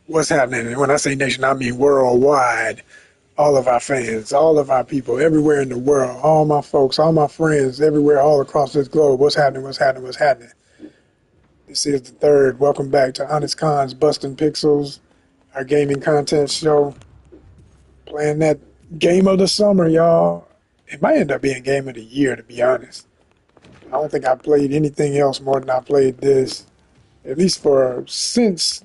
What's happening? And when I say nation, I mean worldwide. All of our fans, all of our people, everywhere in the world, all my folks, all my friends, everywhere, all across this globe. What's happening? What's happening? What's happening? This is the third. Welcome back to Honest Cons Busting Pixels, our gaming content show. Playing that game of the summer, y'all. It might end up being game of the year, to be honest. I don't think I played anything else more than I played this, at least for since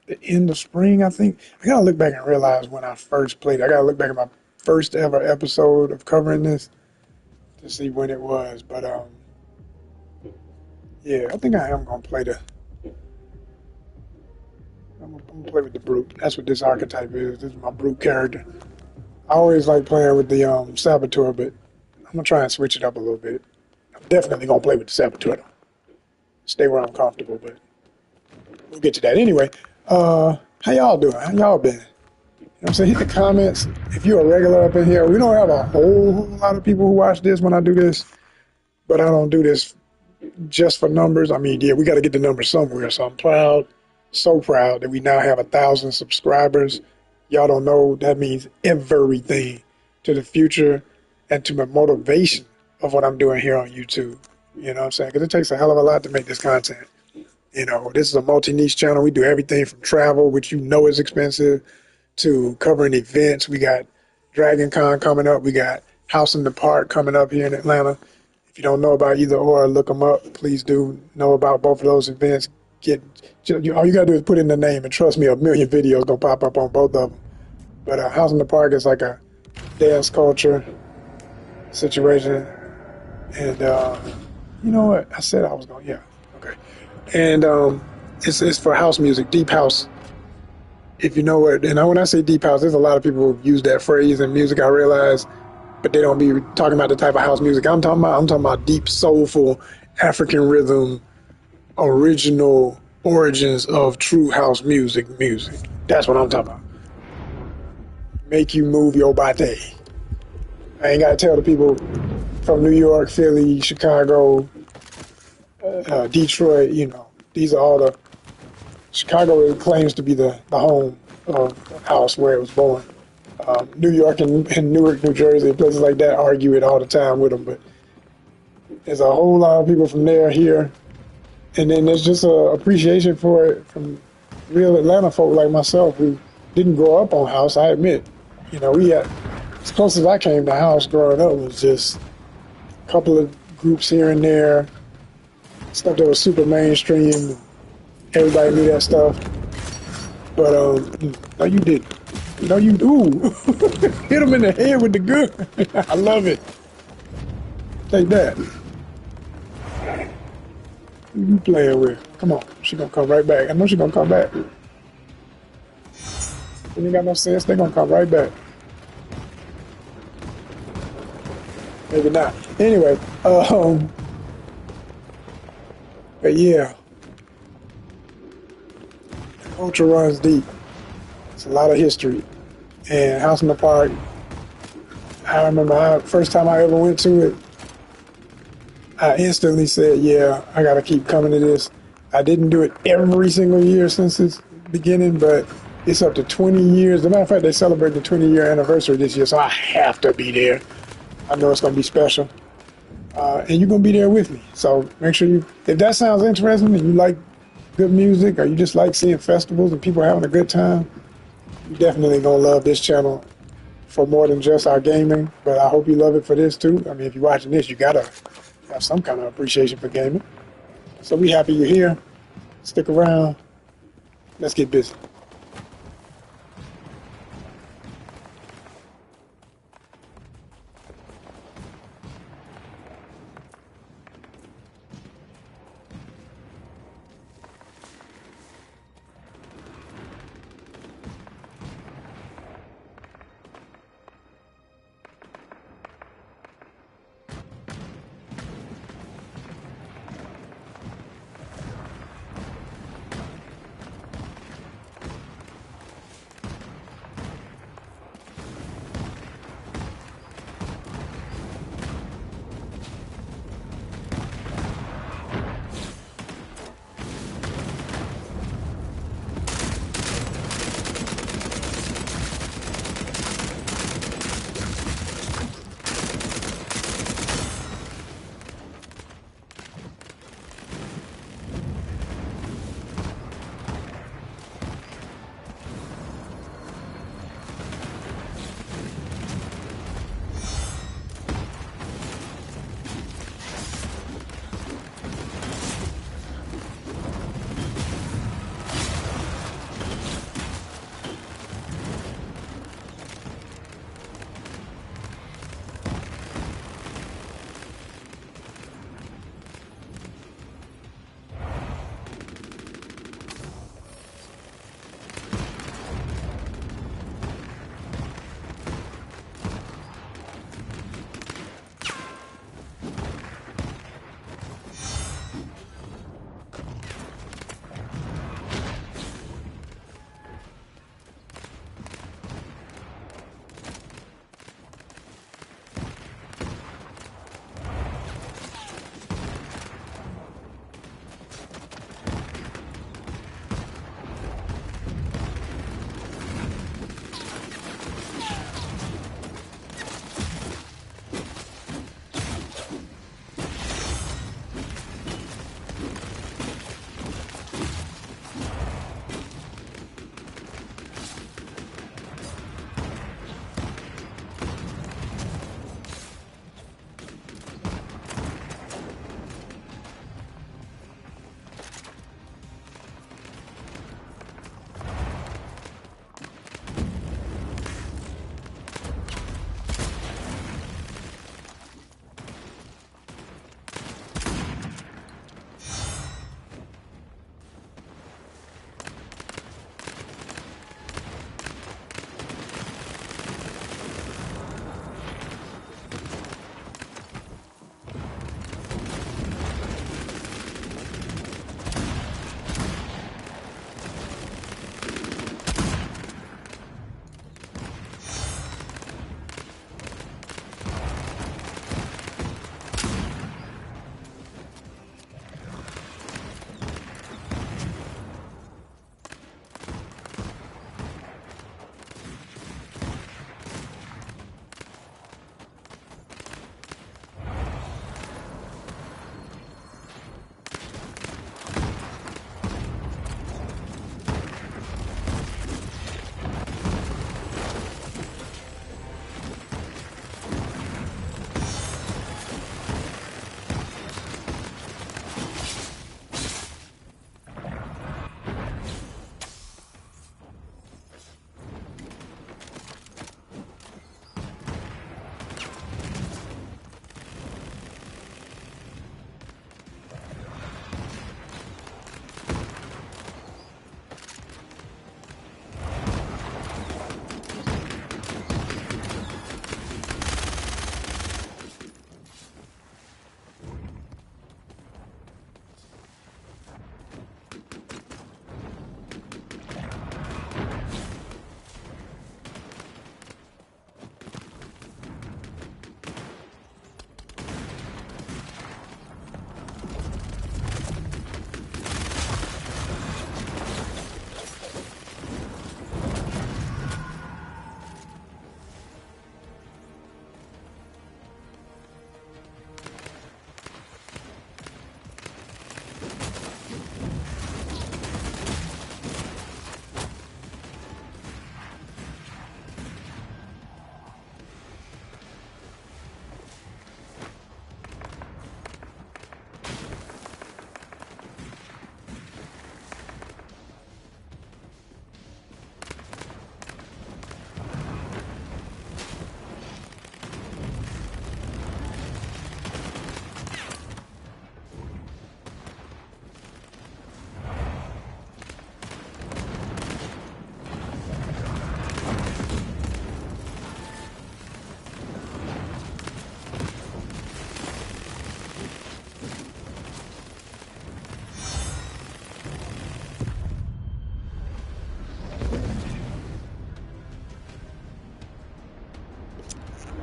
the end of spring, I think. I gotta look back and realize when I first played it. I gotta look back at my first ever episode of covering this to see when it was. But yeah, I think I am gonna play I'm gonna play with the brute. That's what this archetype is. This is my brute character. I always like playing with the saboteur, but I'm gonna try and switch it up a little bit. I'm definitely gonna play with the saboteur though. Stay where I'm comfortable, but we'll get to that anyway. How y'all doing? How y'all been? You know what I'm saying? Hit the comments if you're a regular up in here. We don't have a whole lot of people who watch this when I do this, but I don't do this just for numbers. I mean, yeah, we got to get the numbers somewhere. So I'm proud, so proud that we now have 1,000 subscribers. Y'all don't know that means everything to the future and to my motivation of what I'm doing here on YouTube. You know what I'm saying? Because it takes a hell of a lot to make this content. You know, this is a multi-niche channel. We do everything from travel, which you know is expensive, to covering events. We got Dragon Con coming up. We got House in the Park coming up here in Atlanta. If you don't know about either or, look them up. Please do know about both of those events. All you got to do is put in the name, and trust me, a million videos going to pop up on both of them. But House in the Park is like a dance culture situation. And you know what? I said I was going to, yeah, okay. And it's for house music, deep house. If you know what, and when I say deep house, there's a lot of people who use that phrase in music, I realize, but they don't be talking about the type of house music I'm talking about. I'm talking about deep, soulful, African rhythm, original origins of true house music. That's what I'm talking about. Make you move your body. I ain't got to tell the people from New York, Philly, Chicago, Detroit, you know, these are all the Chicago claims to be the home of house where it was born. New York and Newark, New Jersey, places like that argue it all the time with them. But there's a whole lot of people from there here. And then there's just a appreciation for it from real Atlanta folk like myself who didn't grow up on house, I admit. You know, we had, as close as I came to house growing up was just a couple of groups here and there, stuff that was super mainstream. Everybody knew that stuff. But, no, you didn't. No, you do. Hit him in the head with the gun. I love it. Take that. Who you playing with? Come on. She gonna come right back. I know she gonna come back. When you got no sense, they gonna come right back. Maybe not. Anyway, but yeah. Culture runs deep. It's a lot of history. And House in the Park, I remember first time I ever went to it, I instantly said, yeah, I got to keep coming to this. I didn't do it every single year since its beginning, but it's up to 20 years. As a matter of fact, they celebrate the 20-year anniversary this year, so I have to be there. I know it's going to be special. And you're going to be there with me. So make sure if that sounds interesting and you like good music or you just like seeing festivals and people having a good time, you're definitely going to love this channel for more than just our gaming. But I hope you love it for this too. I mean, if you're watching this, you got to have some kind of appreciation for gaming. So we happy you're here. Stick around. Let's get busy.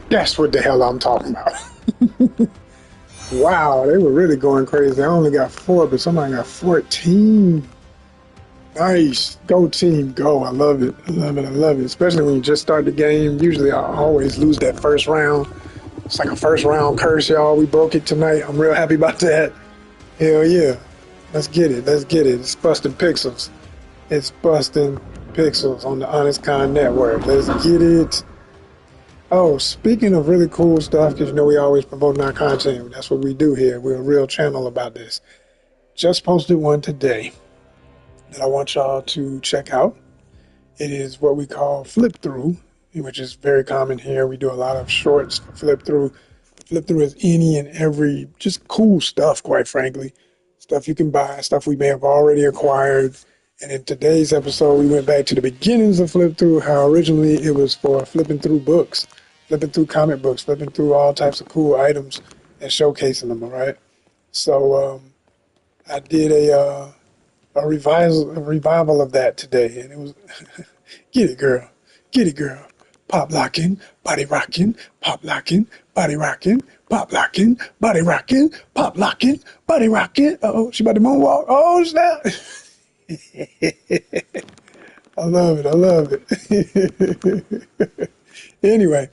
That's what the hell I'm talking about. Wow, they were really going crazy. I only got 4, but somebody got 14. Nice. Go team, go. I love it. I love it. I love it. Especially when you just start the game. Usually I always lose that first round. It's like a first round curse, y'all. We broke it tonight. I'm real happy about that. Hell yeah. Let's get it. Let's get it. It's busting pixels. It's busting pixels on the Honest Con Network. Let's get it. Oh, speaking of really cool stuff, because you know we always promoting our content. That's what we do here. We're a real channel about this. Just posted one today that I want y'all to check out. It is what we call flip through, which is very common here. We do a lot of shorts for flip through. Flip through is any and every just cool stuff, quite frankly. Stuff you can buy, stuff we may have already acquired. And in today's episode, we went back to the beginnings of flip through, how originally it was for flipping through books, flipping through comic books, flipping through all types of cool items and showcasing them, all right? So I did a revival of that today, and it was get it girl, pop locking, body rocking, pop locking, body rocking, pop locking, body rocking, pop locking, body rocking. Oh, she about to moonwalk. Oh snap! I love it. I love it. Anyway,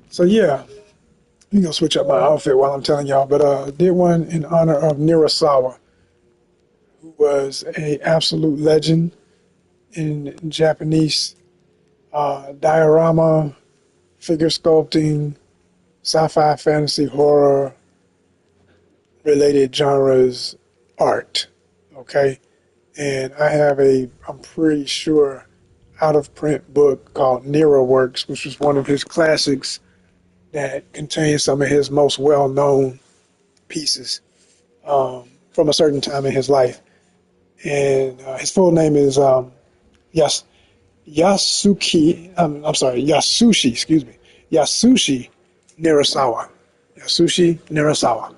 so yeah, I'm gonna switch up my outfit while I'm telling y'all, but did one in honor of Nirasawa, who was a absolute legend in Japanese diorama, figure sculpting, sci-fi, fantasy, horror related genres art. Okay, and I have I'm pretty sure, out of print book called Nero Works, which was one of his classics that contains some of his most well-known pieces from a certain time in his life. And his full name is Yasushi, excuse me, Yasushi Nirasawa. Yasushi Nirasawa.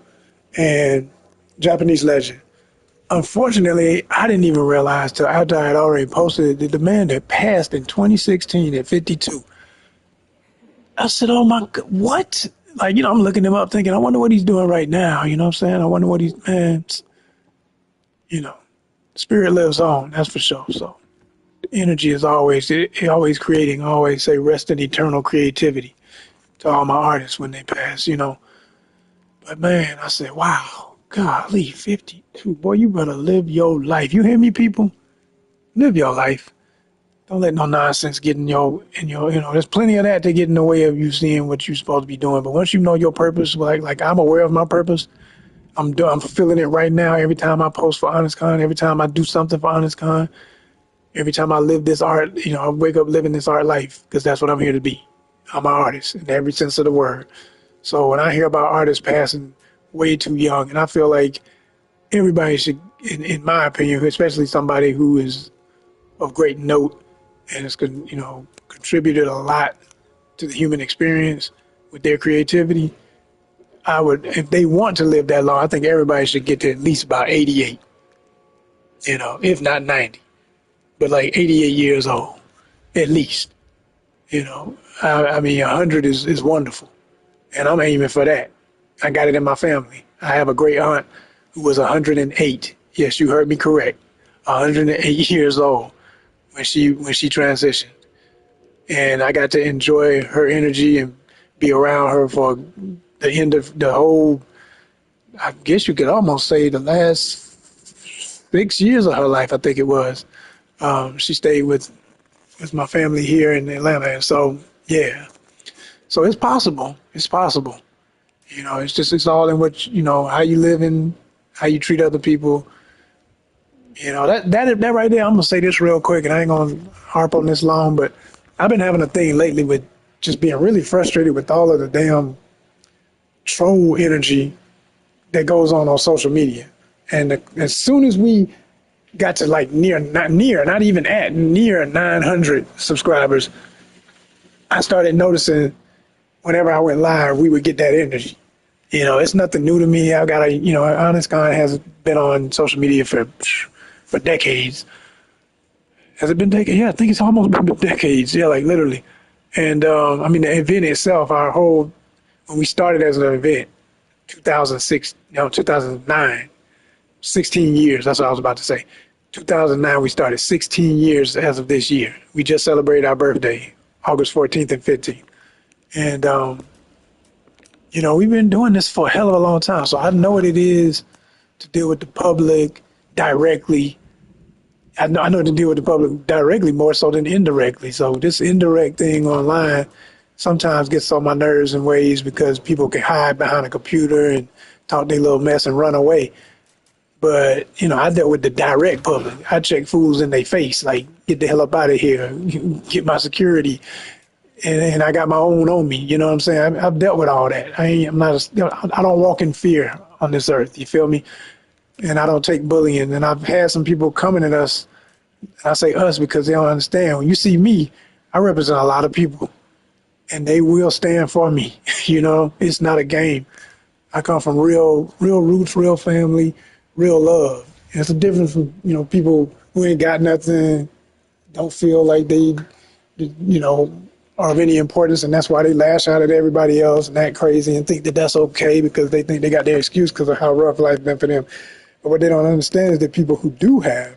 And Japanese legend. Unfortunately, I didn't even realize till after I had already posted it that the man that passed in 2016 at 52. I said, oh my God, what? Like, you know, I'm looking him up thinking, I wonder what he's doing right now. You know what I'm saying? I wonder what man, you know, spirit lives on, that's for sure. So energy is always creating. I always say rest in eternal creativity to all my artists when they pass, you know. But man, I said, wow, golly, 52. Boy, you better live your life. You hear me, people? Live your life. Don't let no nonsense get in your, you know, there's plenty of that to get in the way of you seeing what you're supposed to be doing. But once you know your purpose, like I'm aware of my purpose, I'm fulfilling it right now. Every time I post for Honest Con, every time I do something for Honest Con, every time I live this art, you know, I wake up living this art life because that's what I'm here to be. I'm an artist in every sense of the word. So when I hear about artists passing way too young, and I feel like everybody should, in my opinion, especially somebody who is of great note and has, you know, contributed a lot to the human experience with their creativity, I would, if they want to live that long, I think everybody should get to at least about 88, you know, if not 90, but like 88 years old, at least, you know. I mean, 100 is wonderful, and I'm aiming for that. I got it in my family. I have a great aunt who was 108. Yes, you heard me correct. 108 years old when she transitioned. And I got to enjoy her energy and be around her for the end of the whole, I guess you could almost say the last 6 years of her life, I think it was. She stayed with my family here in Atlanta. And so, yeah. So it's possible. It's possible. You know, it's all in what, you know, how you live and how you treat other people. You know, that right there, I'm going to say this real quick, and I ain't going to harp on this long, but I've been having a thing lately with just being really frustrated with all of the damn troll energy that goes on social media. And as soon as we got to like near 900 subscribers, I started noticing whenever I went live, we would get that energy. You know, it's nothing new to me. I've got Honest Con has been on social media for decades. Has it been decades? Yeah, I think it's almost been decades. Yeah, like literally. And I mean, the event itself, when we started as an event, 2006, 2009, 16 years. That's what I was about to say. 2009, we started 16 years as of this year. We just celebrated our birthday, August 14th and 15th. And, we've been doing this for a hell of a long time. So I know what it is to deal with the public directly. I know to deal with the public directly more so than indirectly. So this indirect thing online sometimes gets on my nerves in ways because people can hide behind a computer and talk their little mess and run away. But, I dealt with the direct public. I check fools in their face, like, get the hell up out of here, get my security. And I got my own on me. You know what I'm saying? I've dealt with all that. I don't walk in fear on this earth. You feel me? And I don't take bullying. And I've had some people coming at us. I say us because they don't understand. When you see me, I represent a lot of people. And they will stand for me. It's not a game. I come from real roots, real family, real love. And it's a difference from, people who ain't got nothing, don't feel like they, are of any importance, and that's why they lash out at everybody else and act crazy and think that that's okay because they think they got their excuse because of how rough life been for them. But what they don't understand is that people who do have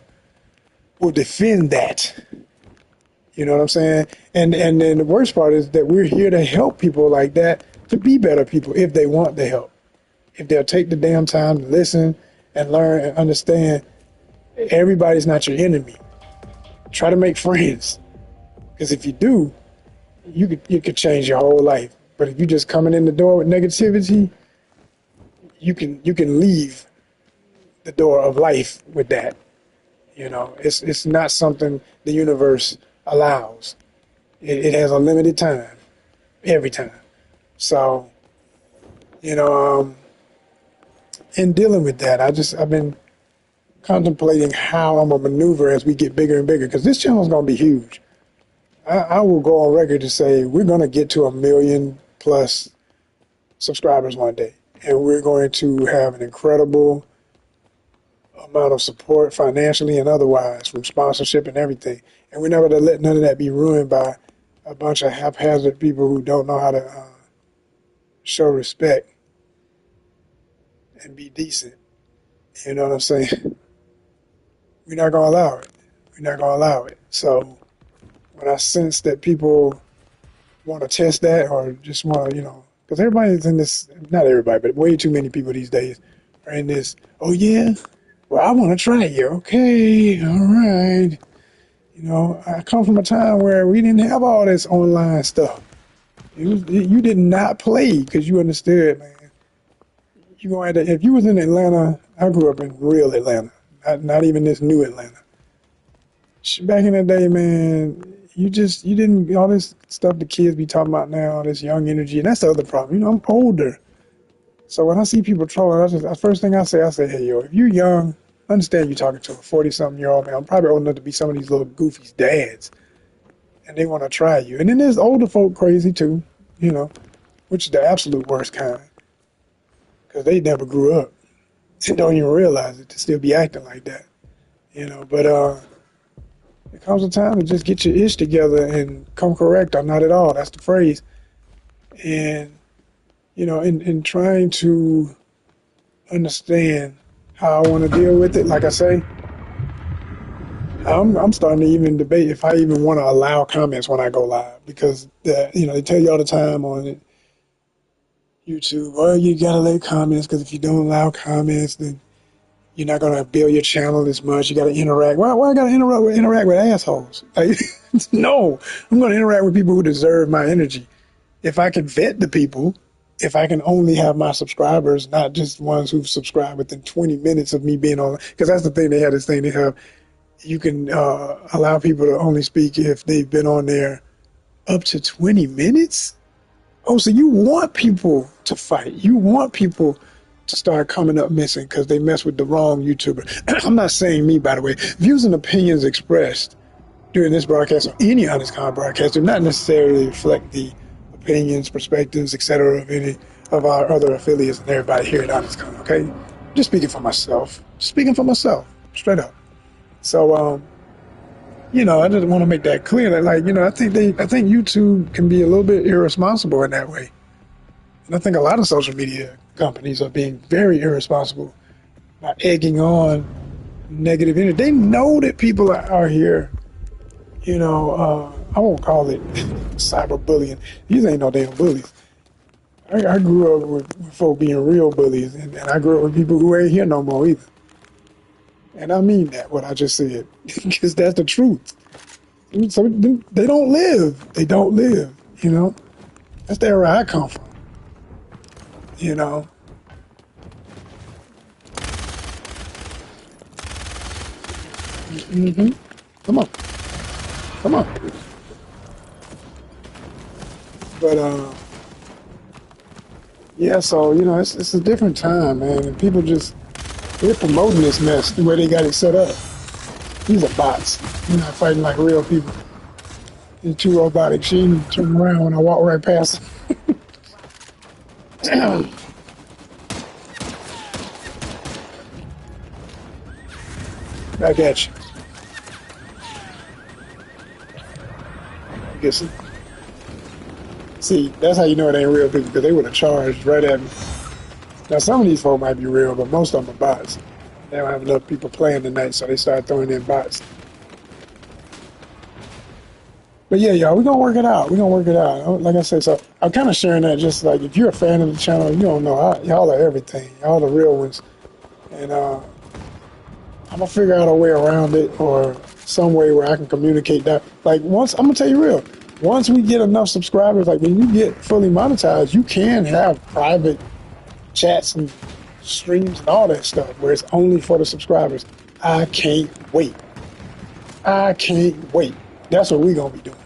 will defend that. You know what I'm saying? And then the worst part is that we're here to help people like that to be better people if they want the help. If they'll take the damn time to listen and learn and understand, everybody's not your enemy. Try to make friends. Because if you do, you could change your whole life. But if you're just coming in the door with negativity, you can leave the door of life with that. It's not something the universe allows. It has a limited time, every time. So, in dealing with that, I've been contemplating how I'm gonna maneuver as we get bigger and bigger, because this channel is gonna be huge. I will go on record to say we're gonna get to 1 million plus subscribers one day, and we're going to have an incredible amount of support financially and otherwise from sponsorship and everything. And we're never going to let none of that be ruined by a bunch of haphazard people who don't know how to show respect and be decent. You know what I'm saying? We're not going to allow it. We're not going to allow it. So when I sense that people want to test that or just want to, because everybody's in this, not everybody, but way too many people these days are in this, oh yeah, well, I want to try you. Okay, all right. I come from a time where we didn't have all this online stuff. You did not play because you understood, man. If you was in Atlanta, I grew up in real Atlanta, not even this new Atlanta. Back in the day, man, you didn't, all this stuff the kids be talking about now, all this young energy, and that's the other problem. I'm older. So when I see people trolling, the first thing I say, hey, yo, if you're young, understand you're talking to a 40-something-year-old man. I'm probably old enough to be some of these little goofies' dads, and they want to try you. And then there's older folk crazy too, which is the absolute worst kind, because they never grew up. They don't even realize it to still be acting like that, But there comes a time to just get your ish together and come correct or not at all. That's the phrase. And, in trying to understand how I want to deal with it, like I say, I'm starting to even debate if I even want to allow comments when I go live, because they tell you all the time on YouTube, well, you gotta let comments, because if you don't allow comments, then you're not gonna build your channel as much. You gotta interact. Why I gotta interact with assholes? Like, no, I'm gonna interact with people who deserve my energy. If I can vet the people, if I can only have my subscribers, not just ones who've subscribed within 20 minutes of me being on, because that's the thing, they have this thing, they have, you can allow people to only speak if they've been on there up to 20 minutes? Oh, so you want people to fight. You want people to start coming up missing because they mess with the wrong YouTuber. I'm not saying me, by the way. Views and opinions expressed during this broadcast or any Honest Con broadcast do not necessarily reflect the opinions, perspectives, etc. of any of our other affiliates and everybody here at Honest Con, okay? Just speaking for myself. Speaking for myself, straight up. So, I just want to make that clear that, like, I think YouTube can be a little bit irresponsible in that way. And I think a lot of social media companies are being very irresponsible by egging on negative energy. They know that people are here. I won't call it cyberbullying. These ain't no damn bullies. I grew up with folk being real bullies, and I grew up with people who ain't here no more either. And I mean that, what I just said, because that's the truth. So they don't live. They don't live. That's the area I come from. You know. Mm-hmm. Come on. Come on. But yeah. So it's a different time, man. And people they're promoting this mess the way they got it set up. These are bots. You're not fighting like real people. They're too robotic. She even turn around when I walk right past them. Back at you. Guess. See, that's how you know it ain't real people, because they would have charged right at me. Now, some of these folk might be real, but most of them are bots. They don't have enough people playing tonight, so they start throwing in bots. But yeah, y'all, we're going to work it out. We're going to work it out. Like I said, so I'm kind of sharing that just like, if you're a fan of the channel, you don't know, y'all are everything. Y'all the real ones. And I'm going to figure out a way around it, or some way where I can communicate that. Like, I'm going to tell you real, once we get enough subscribers, like when you get fully monetized, you can have private chats and streams and all that stuff where it's only for the subscribers. I can't wait. I can't wait. That's what we're going to be doing.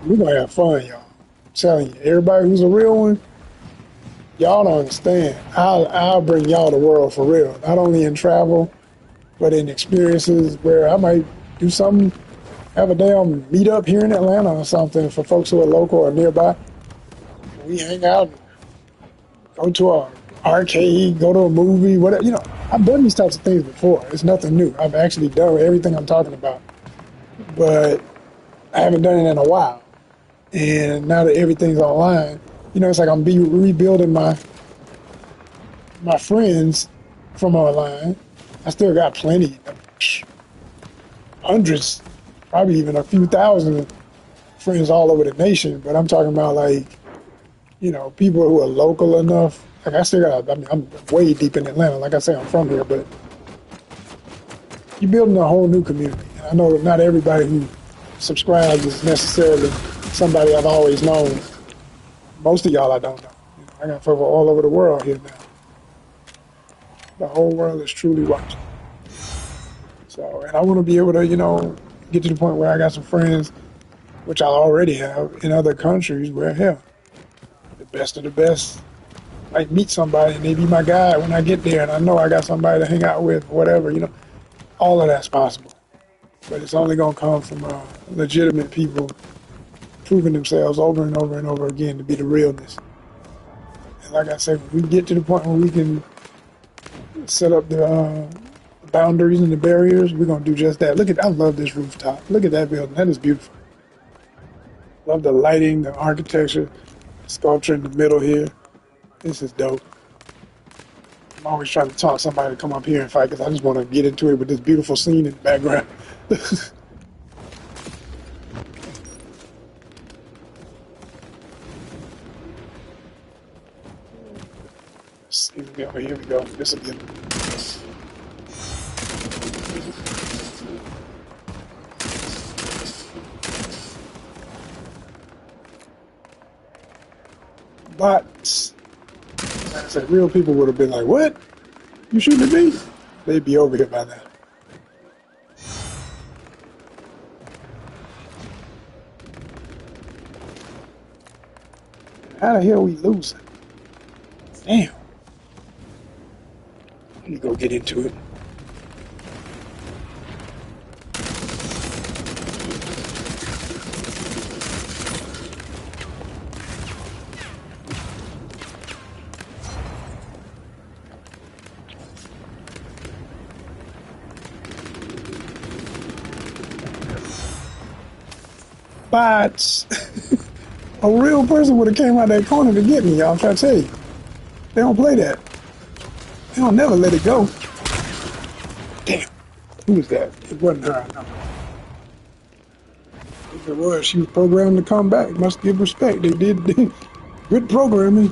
We're going to have fun, y'all. I'm telling you, everybody who's a real one, y'all don't understand. I'll bring y'all the world for real. Not only in travel, but in experiences where I might do something, have a damn meet up here in Atlanta or something for folks who are local or nearby. We hang out, go to a arcade, go to a movie, whatever. I've done these types of things before. It's nothing new. I've actually done everything I'm talking about, but I haven't done it in a while. And now that everything's online, it's like I'm rebuilding my friends from online. I still got plenty, hundreds, probably even a few thousand friends all over the nation. But I'm talking about, like, people who are local enough. Like, I still got, I'm way deep in Atlanta. Like I say, I'm from here, but you're building a whole new community. And I know not everybody who subscribes is necessarily somebody I've always known. Most of y'all I don't know. I got people all over the world here now. The whole world is truly watching. So, and I want to be able to, get to the point where I got some friends, which I already have, in other countries where, hell, the best of the best might meet somebody and they be my guy when I get there, and I know I got somebody to hang out with, whatever, all of that's possible. But it's only going to come from legitimate people proving themselves over and over and over again to be the realness. And like I said, when we get to the point where we can set up the boundaries and the barriers, we're going to do just that. I love this rooftop. Look at that building. That is beautiful. Love the lighting, the architecture, the sculpture in the middle here. This is dope. I'm always trying to talk somebody to come up here and fight, because I just want to get into it with this beautiful scene in the background. Here we go. This will be bots. Like I said, real people would have been like, "What? You shooting at me?" They'd be over here by now. How the hell we losing? Damn. Let me go get into it. spots. A real person would have came out that corner to get me, y'all. I'm trying to tell you. They don't play that. They don't never let it go. Damn. Who was that? It wasn't her, no. If it was, she was programmed to come back. Must give respect. They did good programming.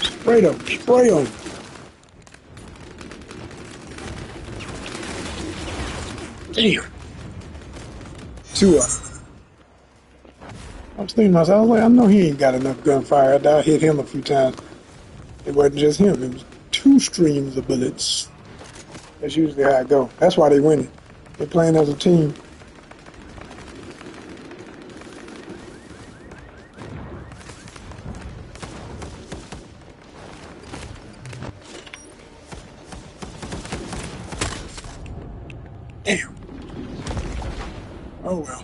Spray them. Spray them. Damn. Two of them. I was thinking to myself, I was like, I know he ain't got enough gunfire. I hit him a few times. It wasn't just him. It was two streams of bullets. That's usually how it go. That's why they winning. They're playing as a team. Damn. Oh well.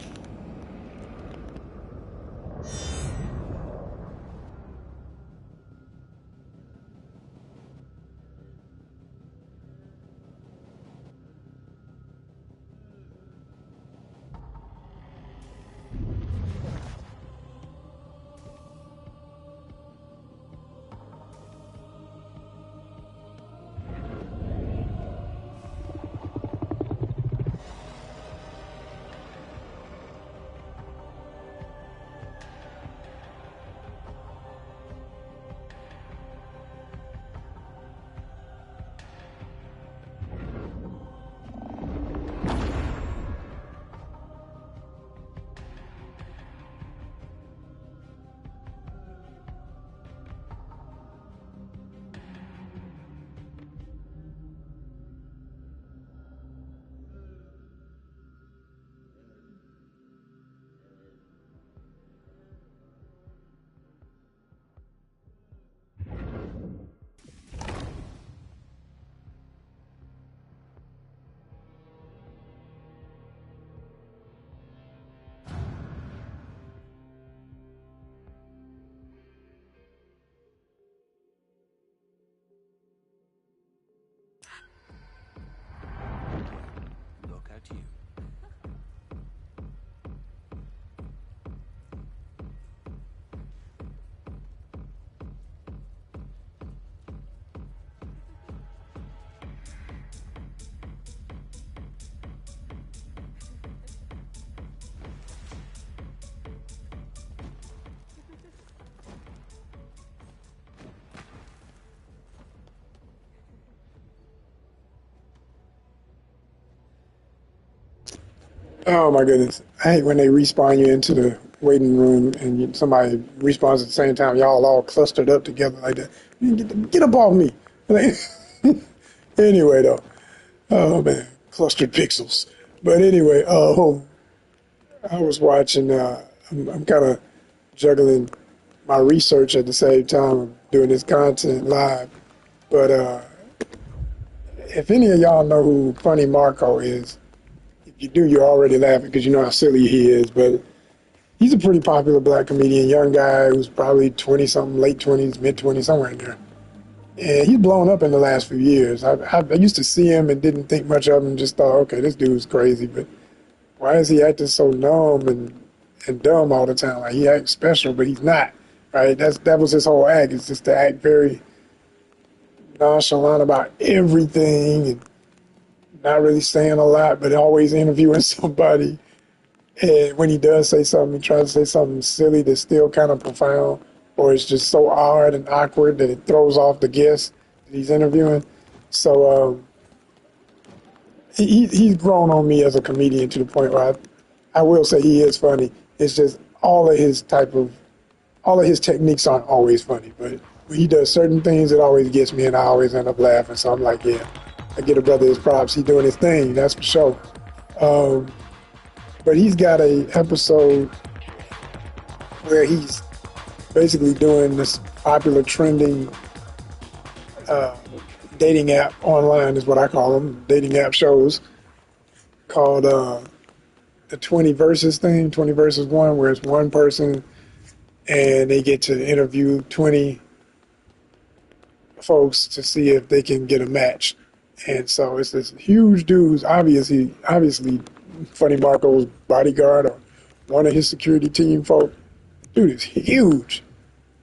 Look at you. Oh my goodness. I hate when they respawn you into the waiting room and somebody respawns at the same time. Y'all all clustered up together like that. Get up off me. Like, anyway, though. Oh man. Clustered pixels. But anyway, I was watching, I'm kind of juggling my research at the same time of doing this content live. But if any of y'all know who Funny Marco is, if you do, you're already laughing because you know how silly he is. But he's a pretty popular black comedian, young guy who's probably 20-something, late 20s, mid-20s, somewhere in there. And he's blown up in the last few years. I used to see him and didn't think much of him, just thought, okay, this dude's crazy. But why is he acting so numb and dumb all the time? Like, he acts special, but he's not, right? That was his whole act. It's just to act very nonchalant about everything and not really saying a lot, but always interviewing somebody. And when he does say something, he tries to say something silly that's still kind of profound, or it's just so odd and awkward that it throws off the guest that he's interviewing. So he's grown on me as a comedian to the point where I will say he is funny. It's just all of his techniques aren't always funny, but when he does certain things, it always gets me, and I always end up laughing. So I'm like, yeah, I get a brother his props. He's doing his thing, that's for sure. But he's got a episode where he's basically doing this popular trending dating app online, is what I call them, dating app shows, called the 20 versus thing, 20 versus 1, where it's one person and they get to interview 20 folks to see if they can get a match. And so it's this huge dude who's obviously Funny Marco's bodyguard or one of his security team folk. Dude is huge,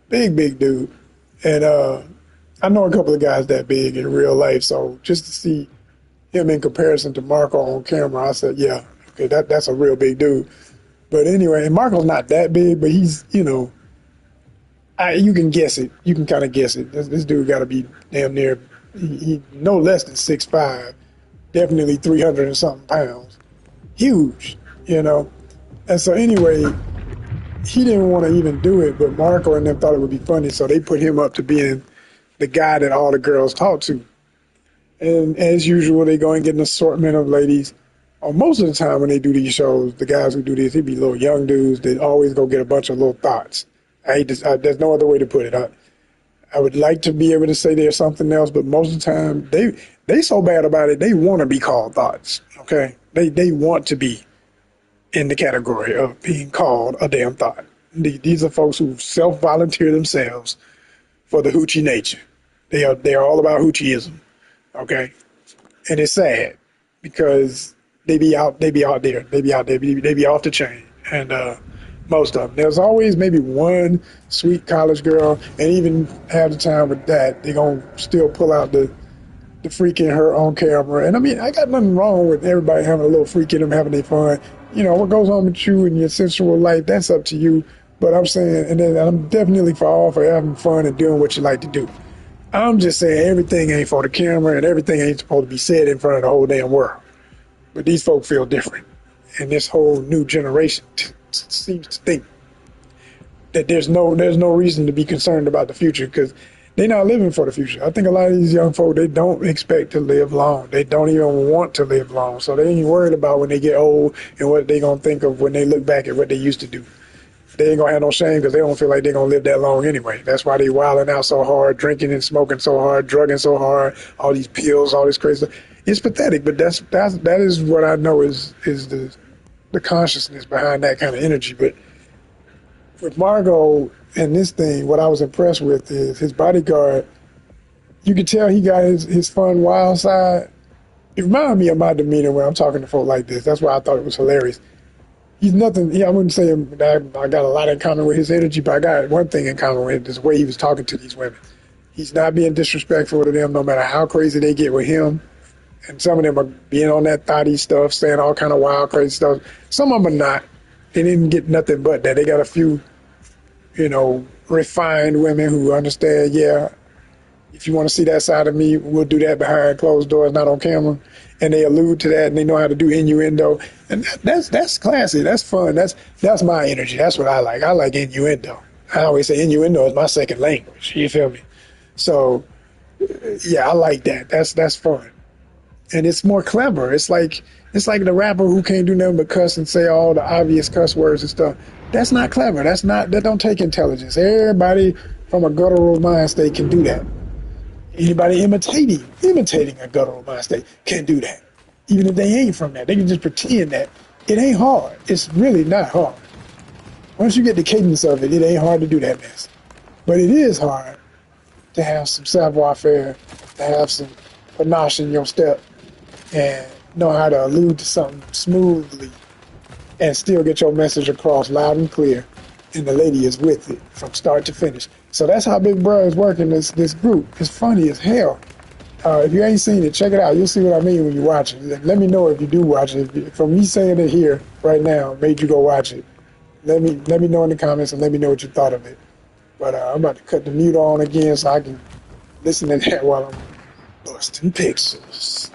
big dude. And I know a couple of guys that big in real life, so just to see him in comparison to Marco on camera, I said, yeah, okay, that's a real big dude. But anyway, and Marco's not that big, but he's, you can guess it. You can kind of guess it. This dude got to be damn near, he no less than 6'5", definitely 300 and something pounds. Huge, you know. And so anyway, he didn't want to even do it, but Marco and them thought it would be funny, so they put him up to being the guy that all the girls talk to. And as usual, they go and get an assortment of ladies. Most of the time when they do these shows, the guys who do this, they be little young dudes that always go get a bunch of little thoughts. There's no other way to put it. I would like to be able to say there's something else, but most of the time they so bad about it, they want to be called thoughts. Okay, they want to be in the category of being called a damn thought. These are folks who self-volunteer themselves for the hoochie nature. They are all about hoochieism. Okay, and it's sad because they be out there, they be off the chain, and most of them. There's always maybe one sweet college girl, and even half the time with that, they gonna still pull out the freak in her on camera. And I mean, I got nothing wrong with everybody having a little freak in them, having their fun. You know, what goes on with you and your sensual life, that's up to you. But I'm saying, and then I'm definitely for having fun and doing what you like to do. I'm just saying everything ain't for the camera and everything ain't supposed to be said in front of the whole damn world. But these folk feel different. And this whole new generation seems to think that there's no reason to be concerned about the future because they're not living for the future. I think a lot of these young folk, they don't expect to live long. They don't even want to live long. So they ain't worried about when they get old and what they going to think of when they look back at what they used to do. They ain't going to have no shame because they don't feel like they're going to live that long anyway. That's why they wilding out so hard, drinking and smoking so hard, drugging so hard, all these pills, all this crazy stuff. It's pathetic, but that is what I know is the consciousness behind that kind of energy. But with Margot and this thing, what I was impressed with is his bodyguard. You could tell he got his fun, wild side. It reminded me of my demeanor when I'm talking to folk like this. That's why I thought it was hilarious. He's nothing. Yeah, I wouldn't say that I got a lot in common with his energy, but I got one thing in common with this way he was talking to these women. He's not being disrespectful to them, no matter how crazy they get with him. And some of them are being on that thotty stuff, saying all kind of wild, crazy stuff. Some of them are not. They didn't get nothing but that. They got a few, refined women who understand, yeah, if you want to see that side of me, we'll do that behind closed doors, not on camera. And they allude to that, and they know how to do innuendo. And that's classy. That's fun. That's my energy. That's what I like. I like innuendo. I always say innuendo is my second language. You feel me? So, yeah, I like that. That's fun. And it's more clever. It's like the rapper who can't do nothing but cuss and say all the obvious cuss words and stuff. That's not clever. That don't take intelligence. Everybody from a guttural mind state can do that. Anybody imitating a guttural mind state can do that. Even if they ain't from that, they can just pretend that. It ain't hard. It's really not hard. Once you get the cadence of it, it ain't hard to do that mess. But it is hard to have some savoir-faire, to have some panache in your step, and know how to allude to something smoothly and still get your message across loud and clear. And the lady is with it from start to finish. So that's how Big Bro is working this group. It's funny as hell. If you ain't seen it, check it out. You'll see what I mean when you watch it. Let me know if you do watch it. From me saying it here right now, made you go watch it. Let me know in the comments and let me know what you thought of it. But I'm about to cut the mute on again so I can listen to that while I'm busting pixels.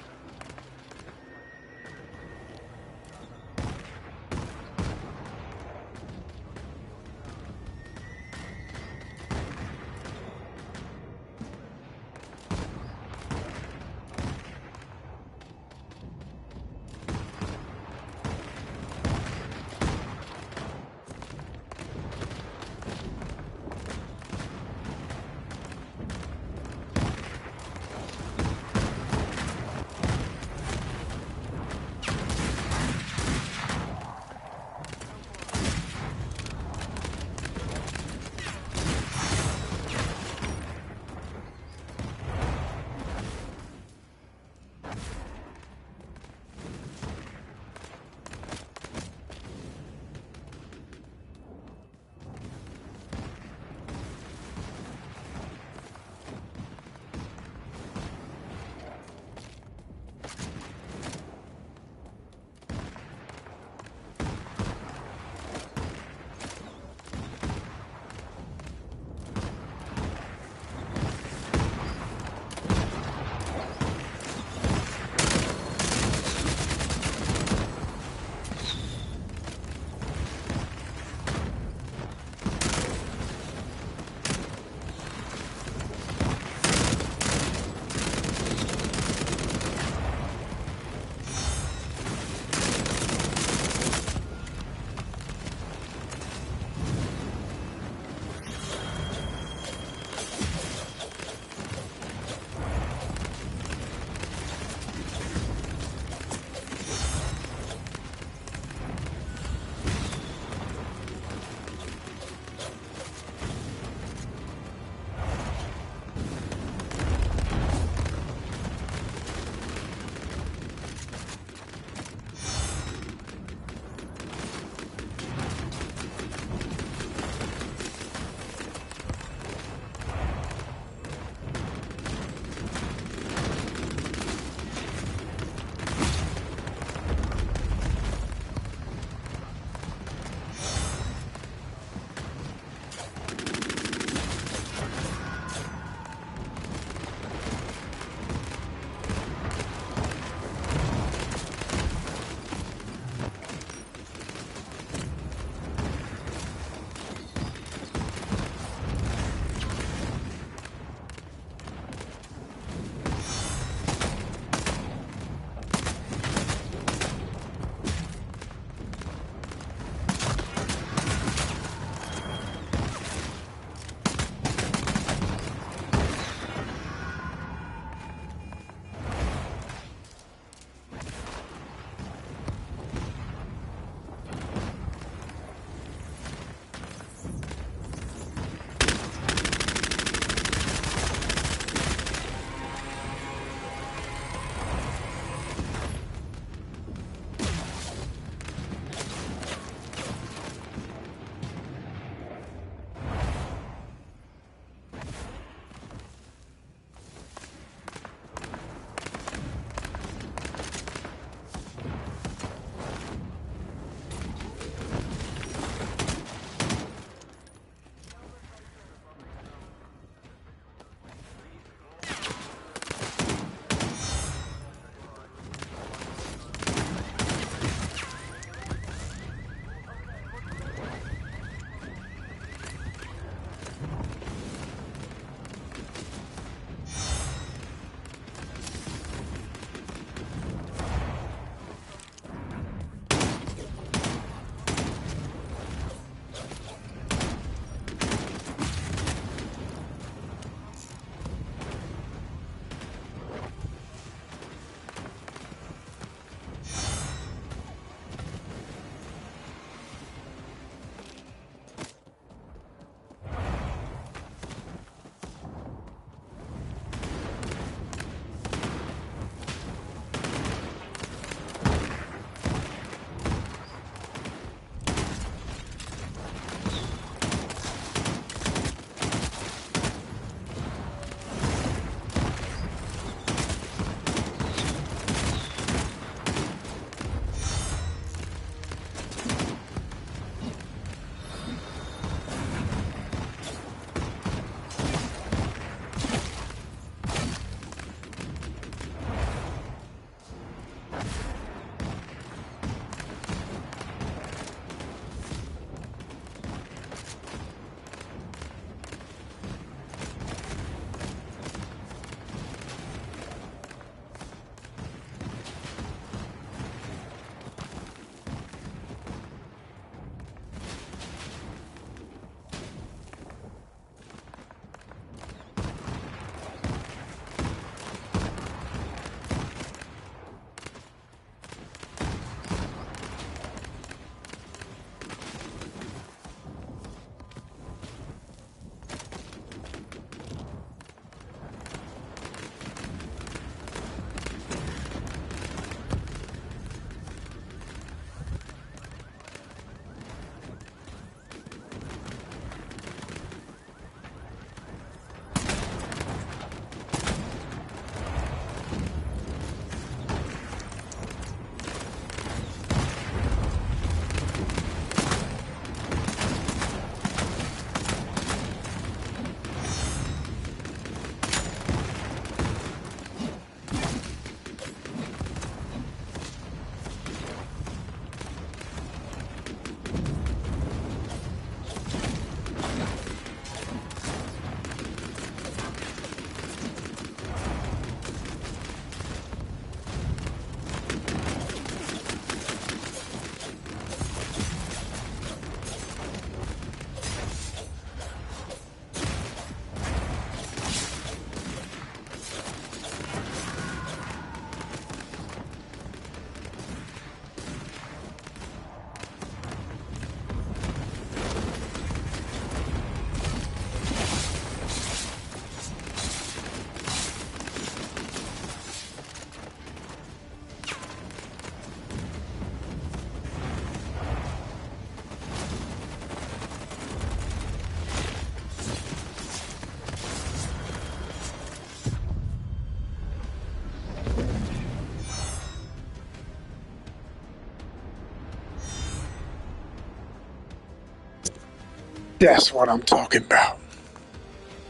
That's what I'm talking about.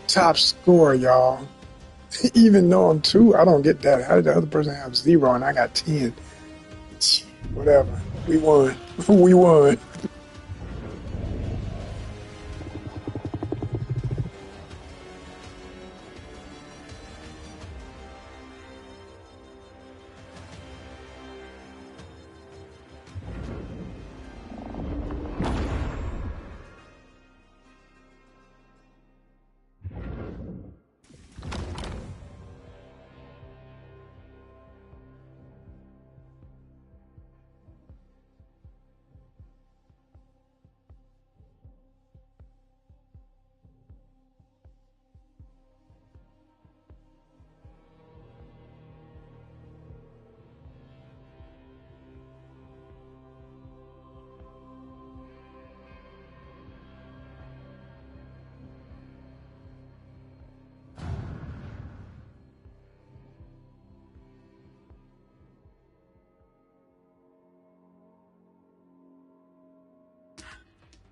Top score, y'all. Even though I'm two, I don't get that. How did the other person have zero and I got 10? Whatever. We won. We won.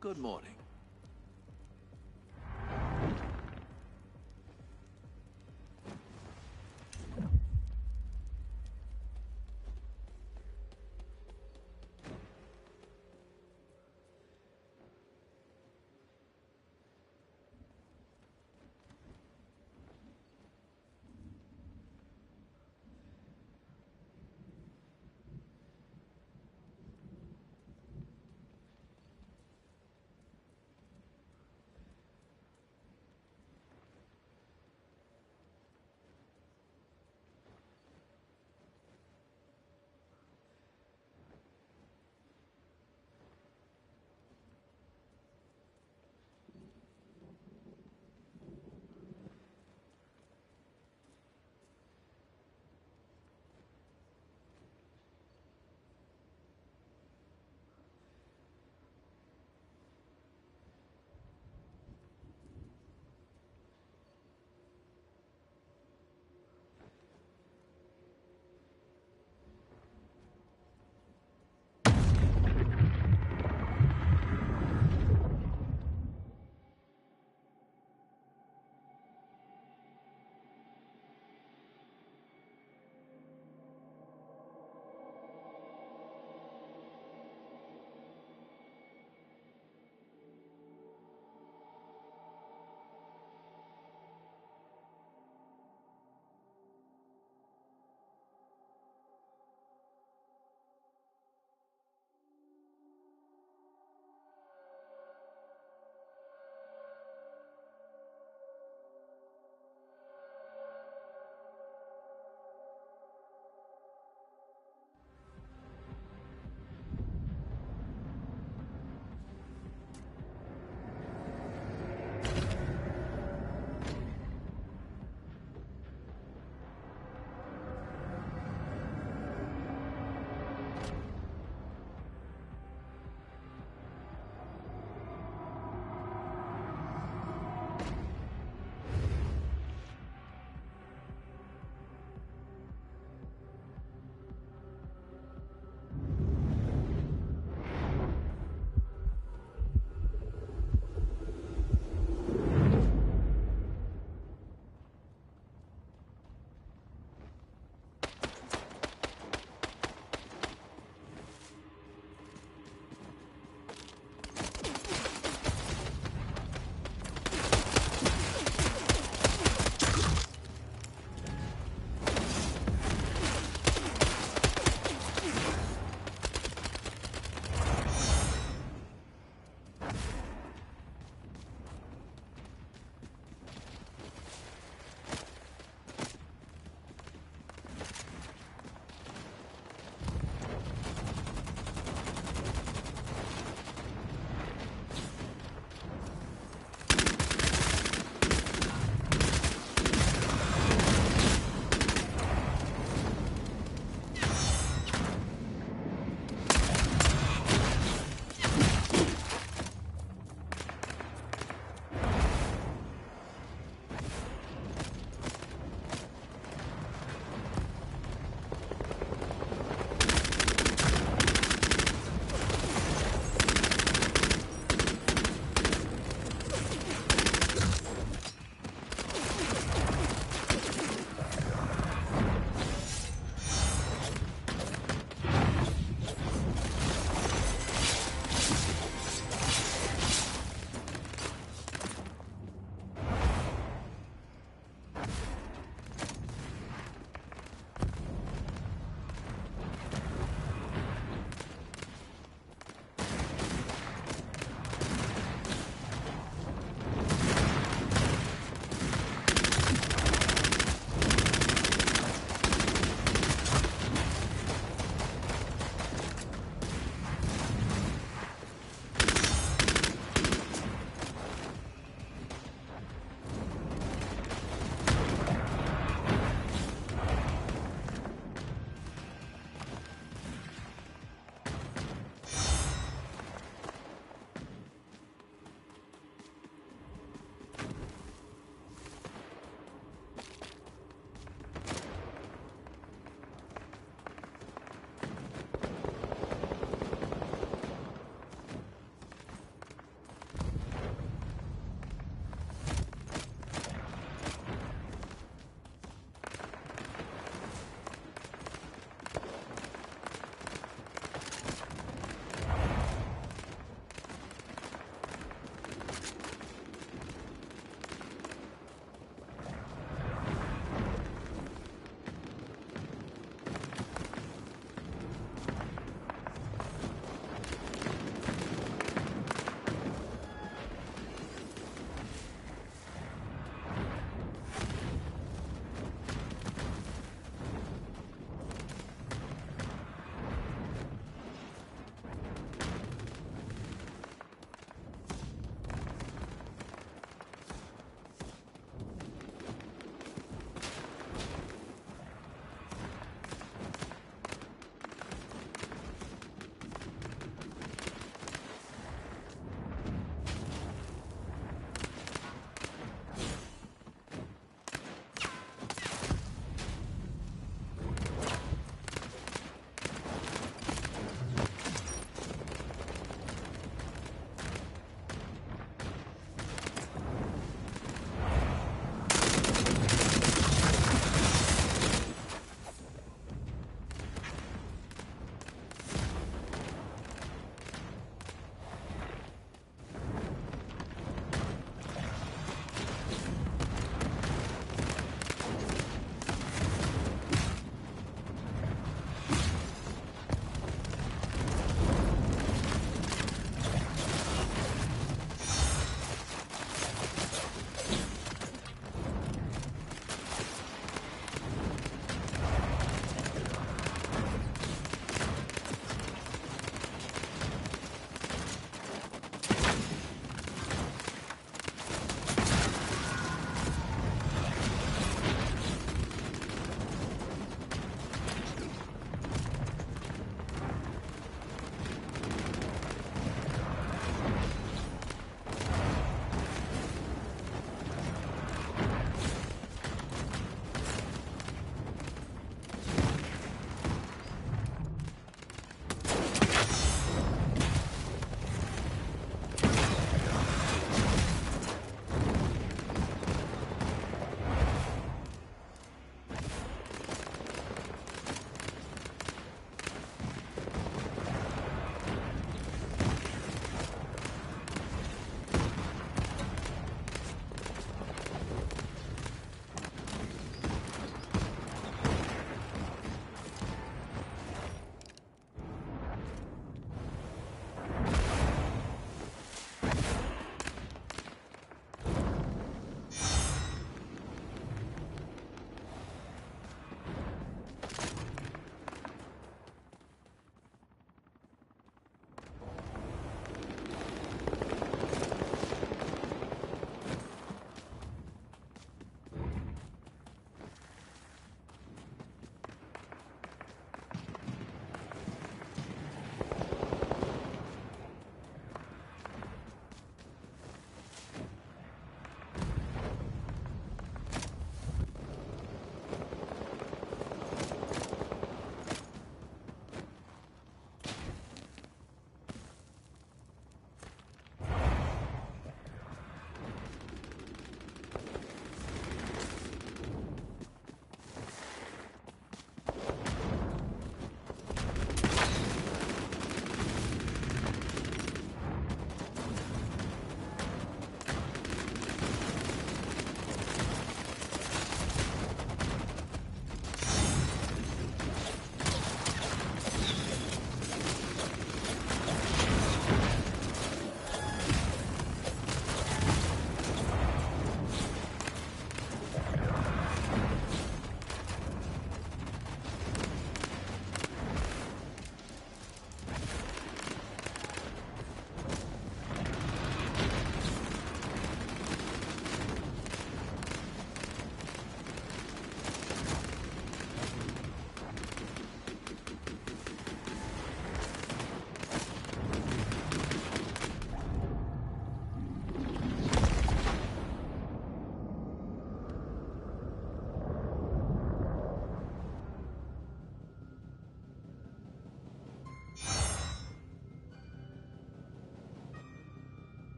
Good morning.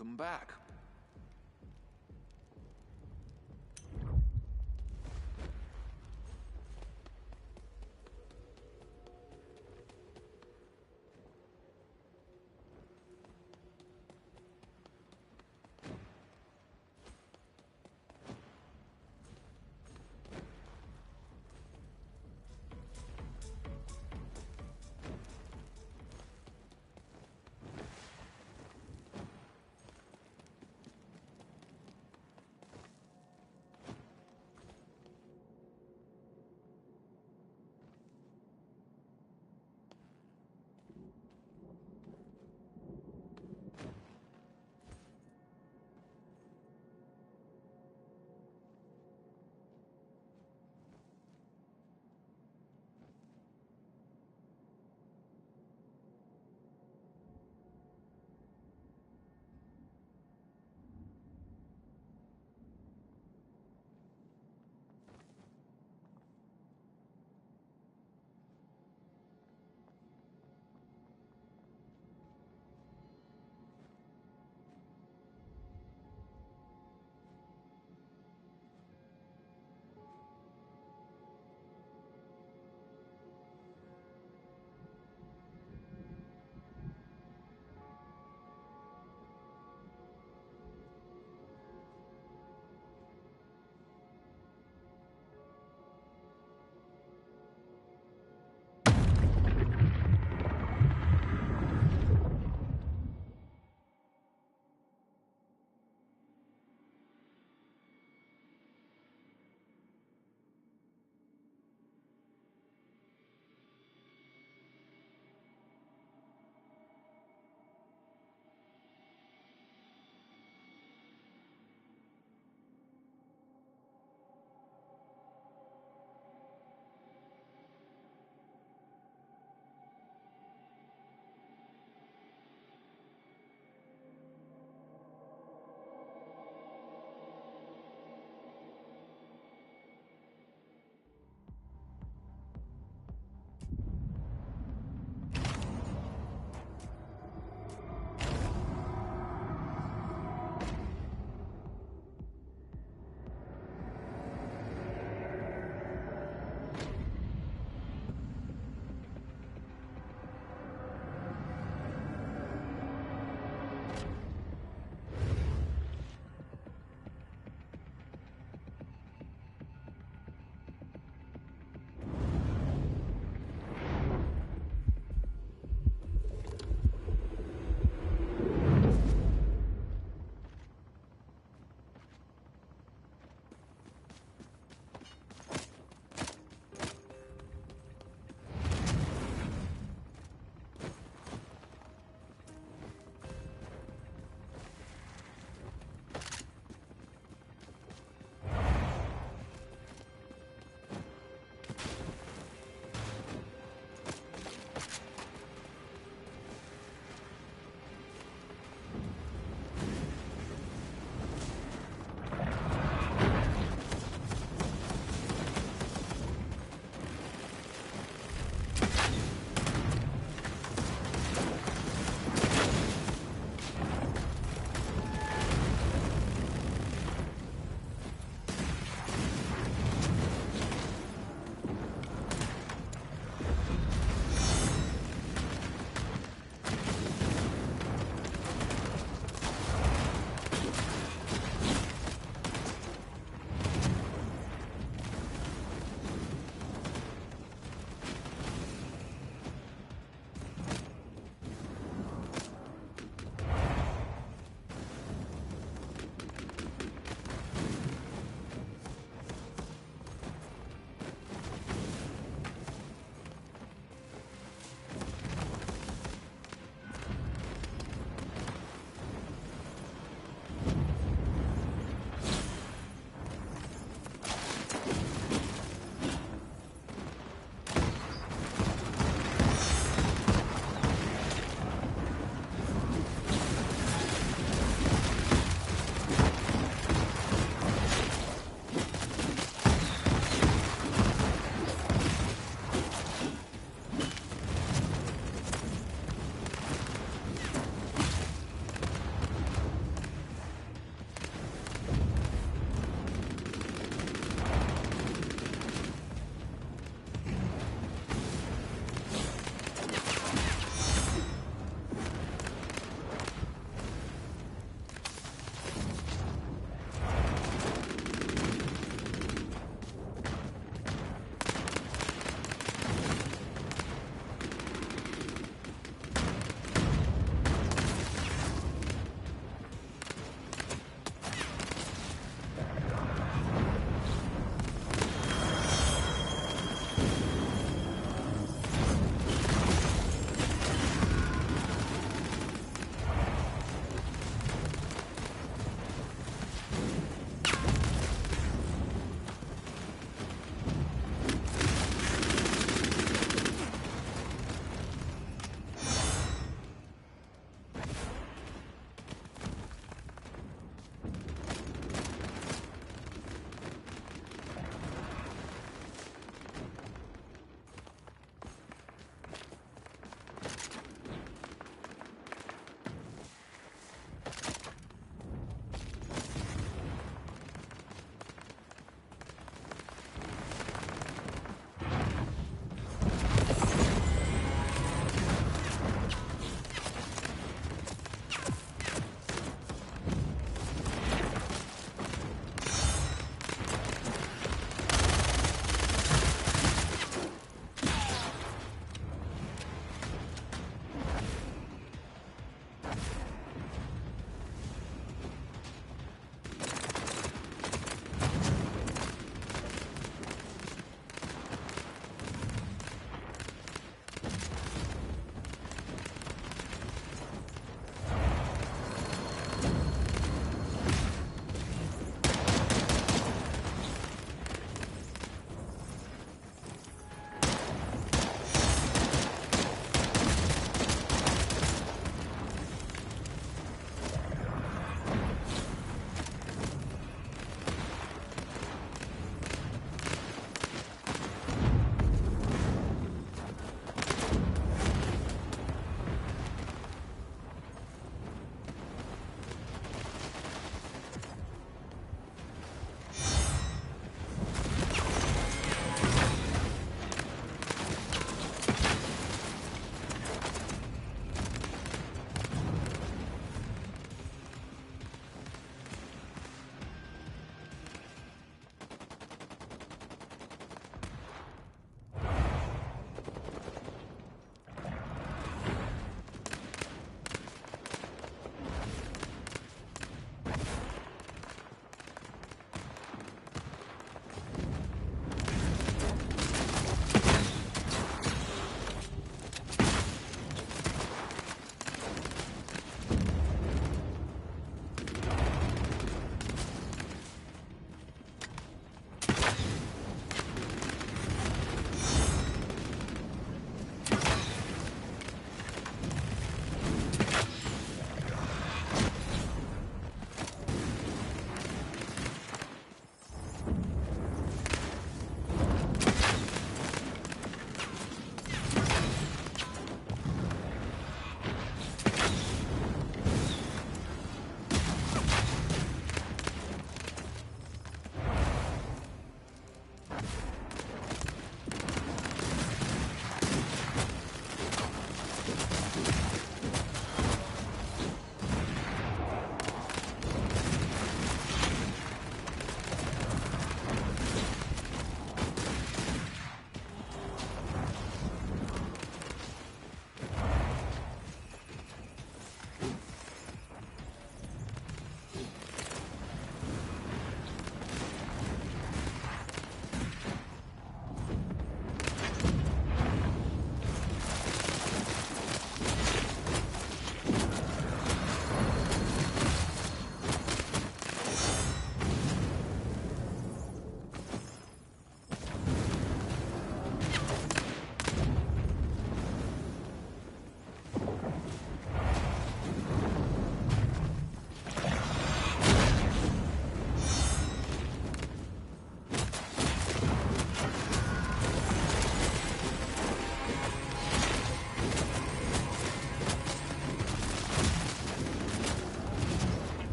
Welcome back.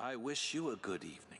I wish you a good evening.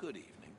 Good evening.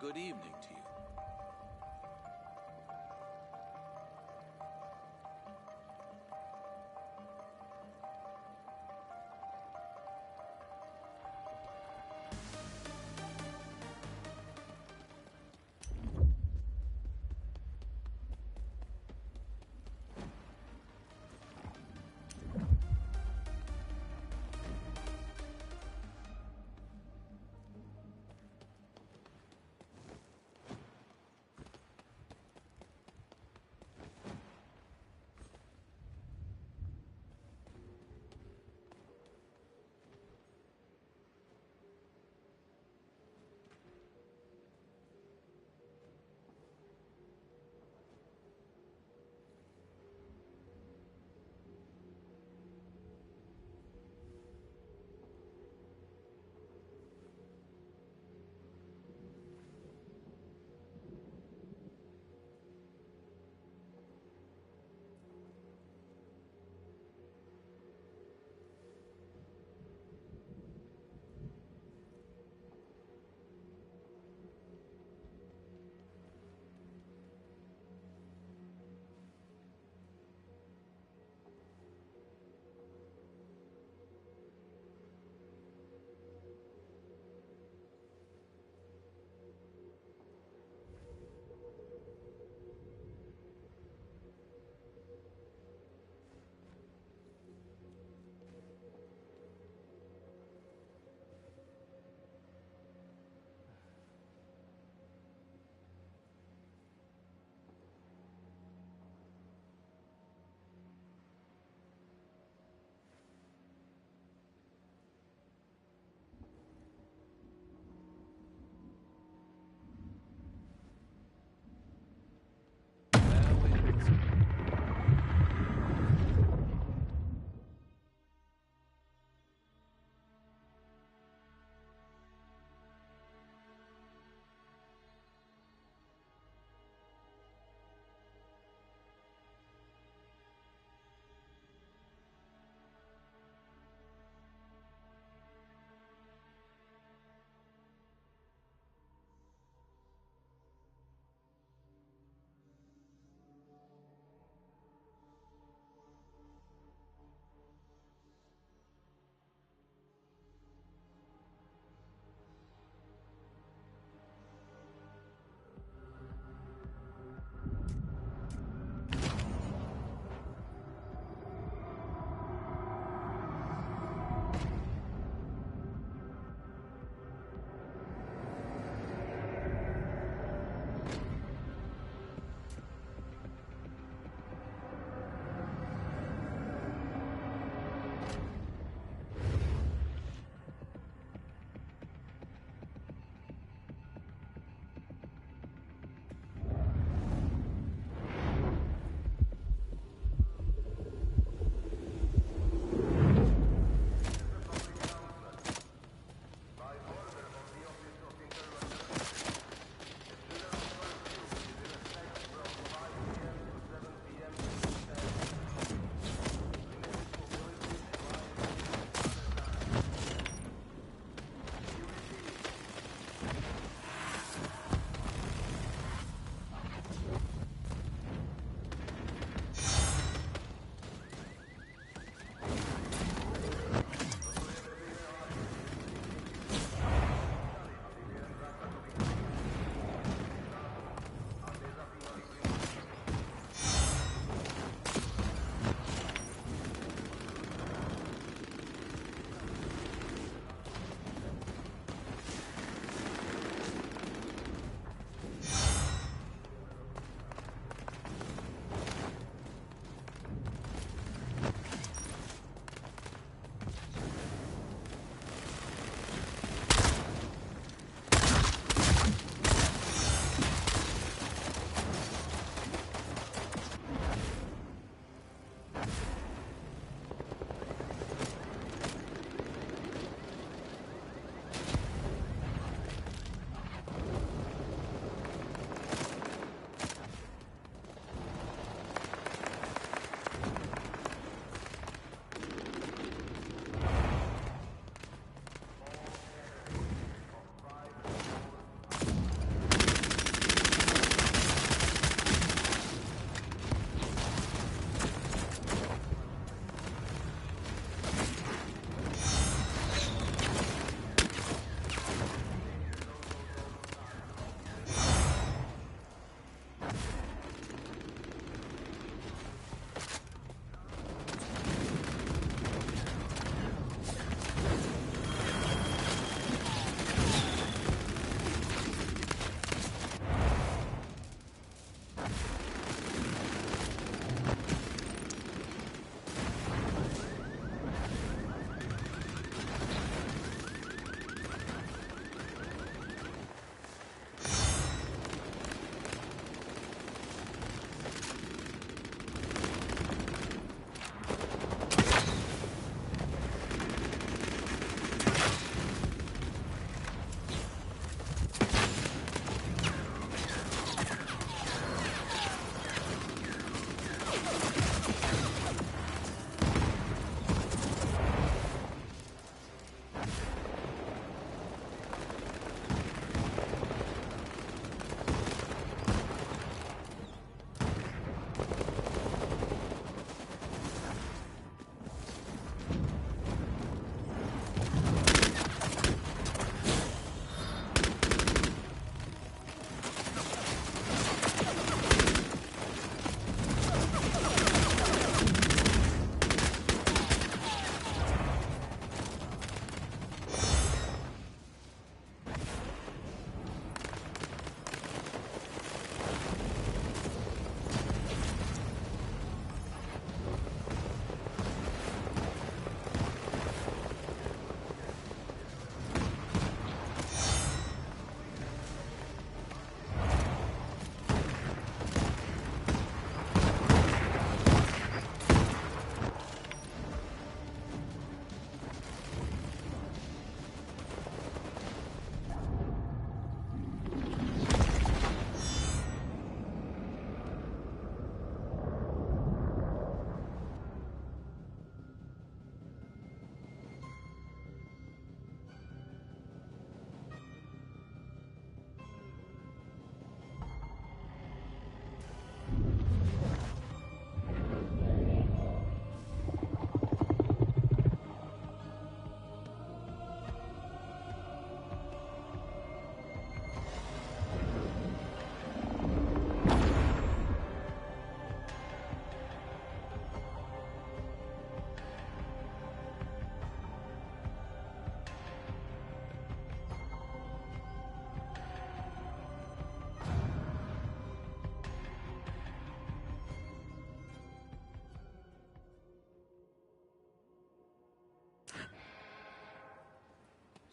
good evening to you.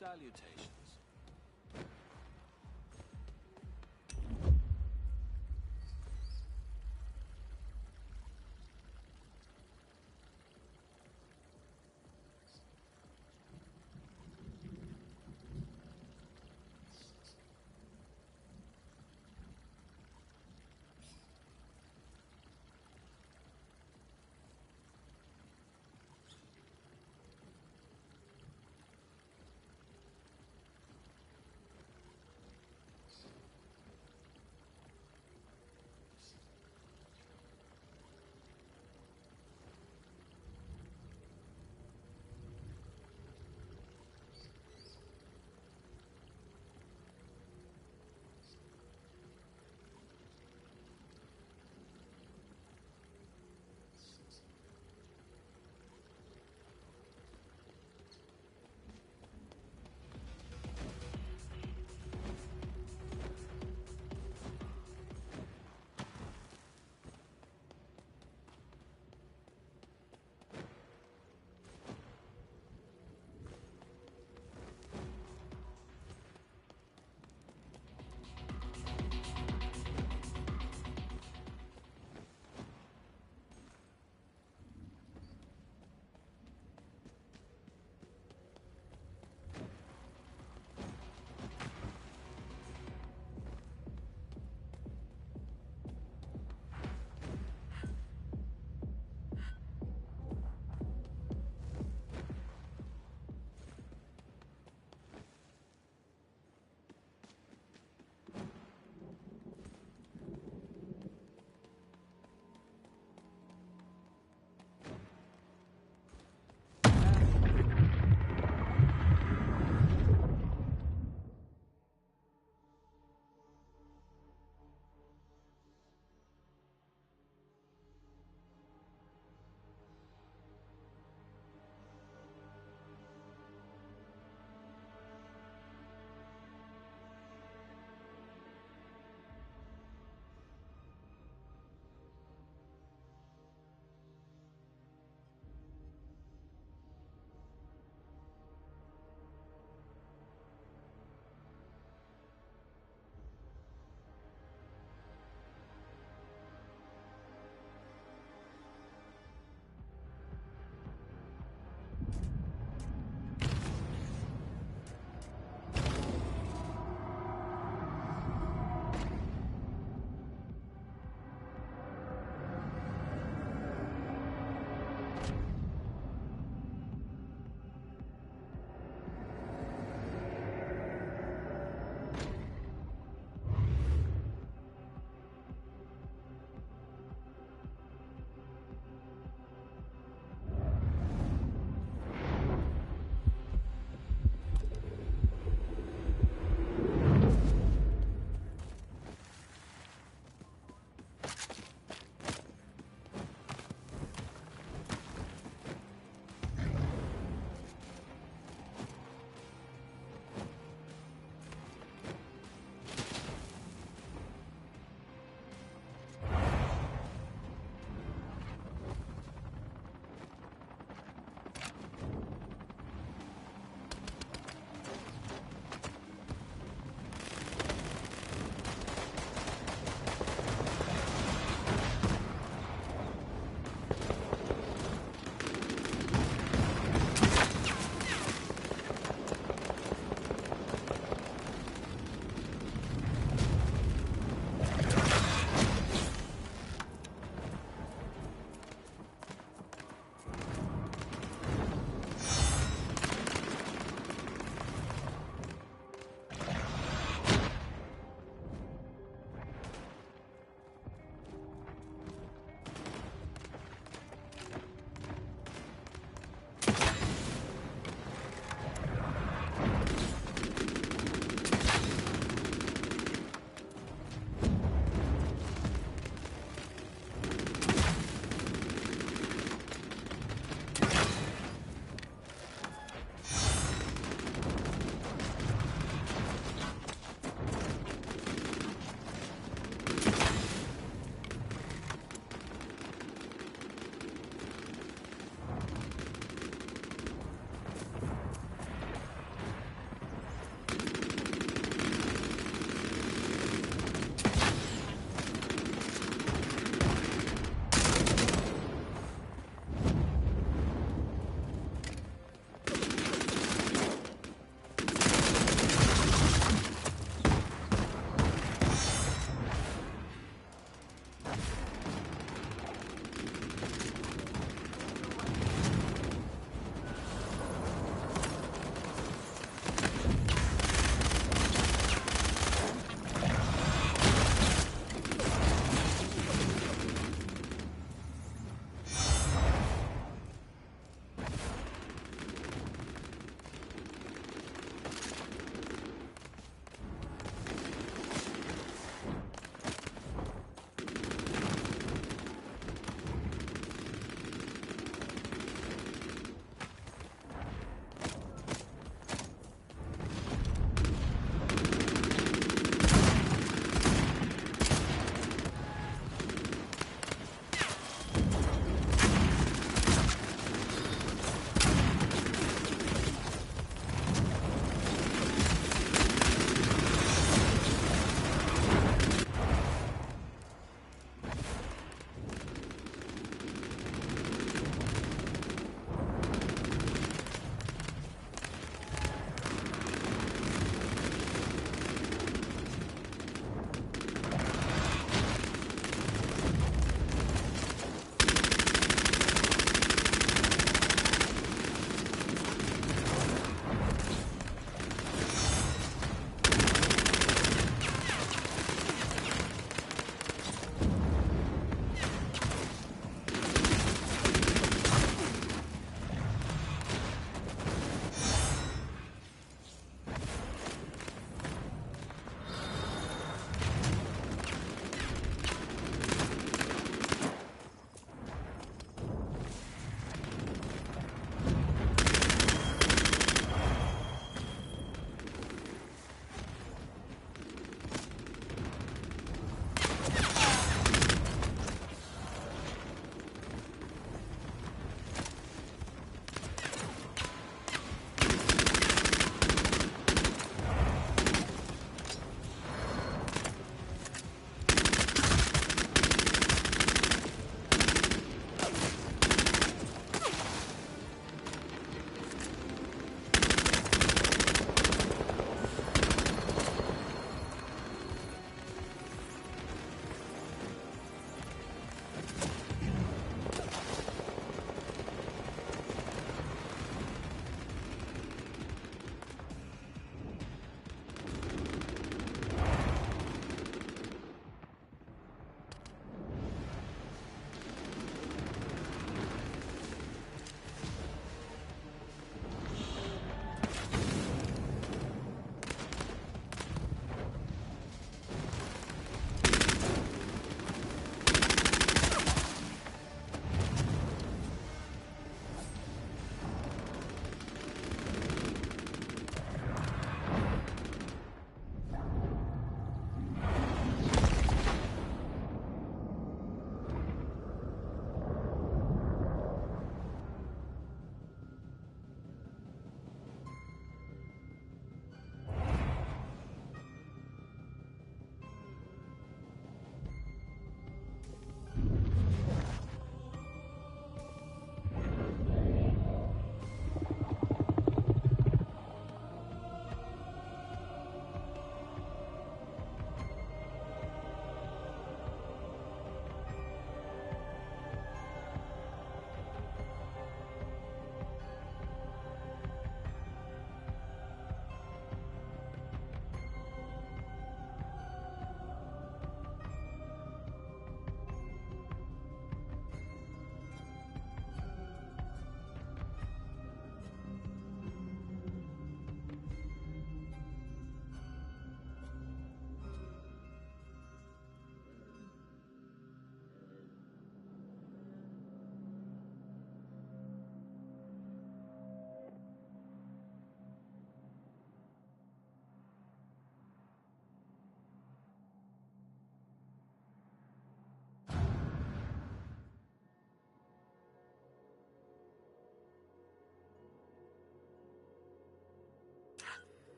Salutations.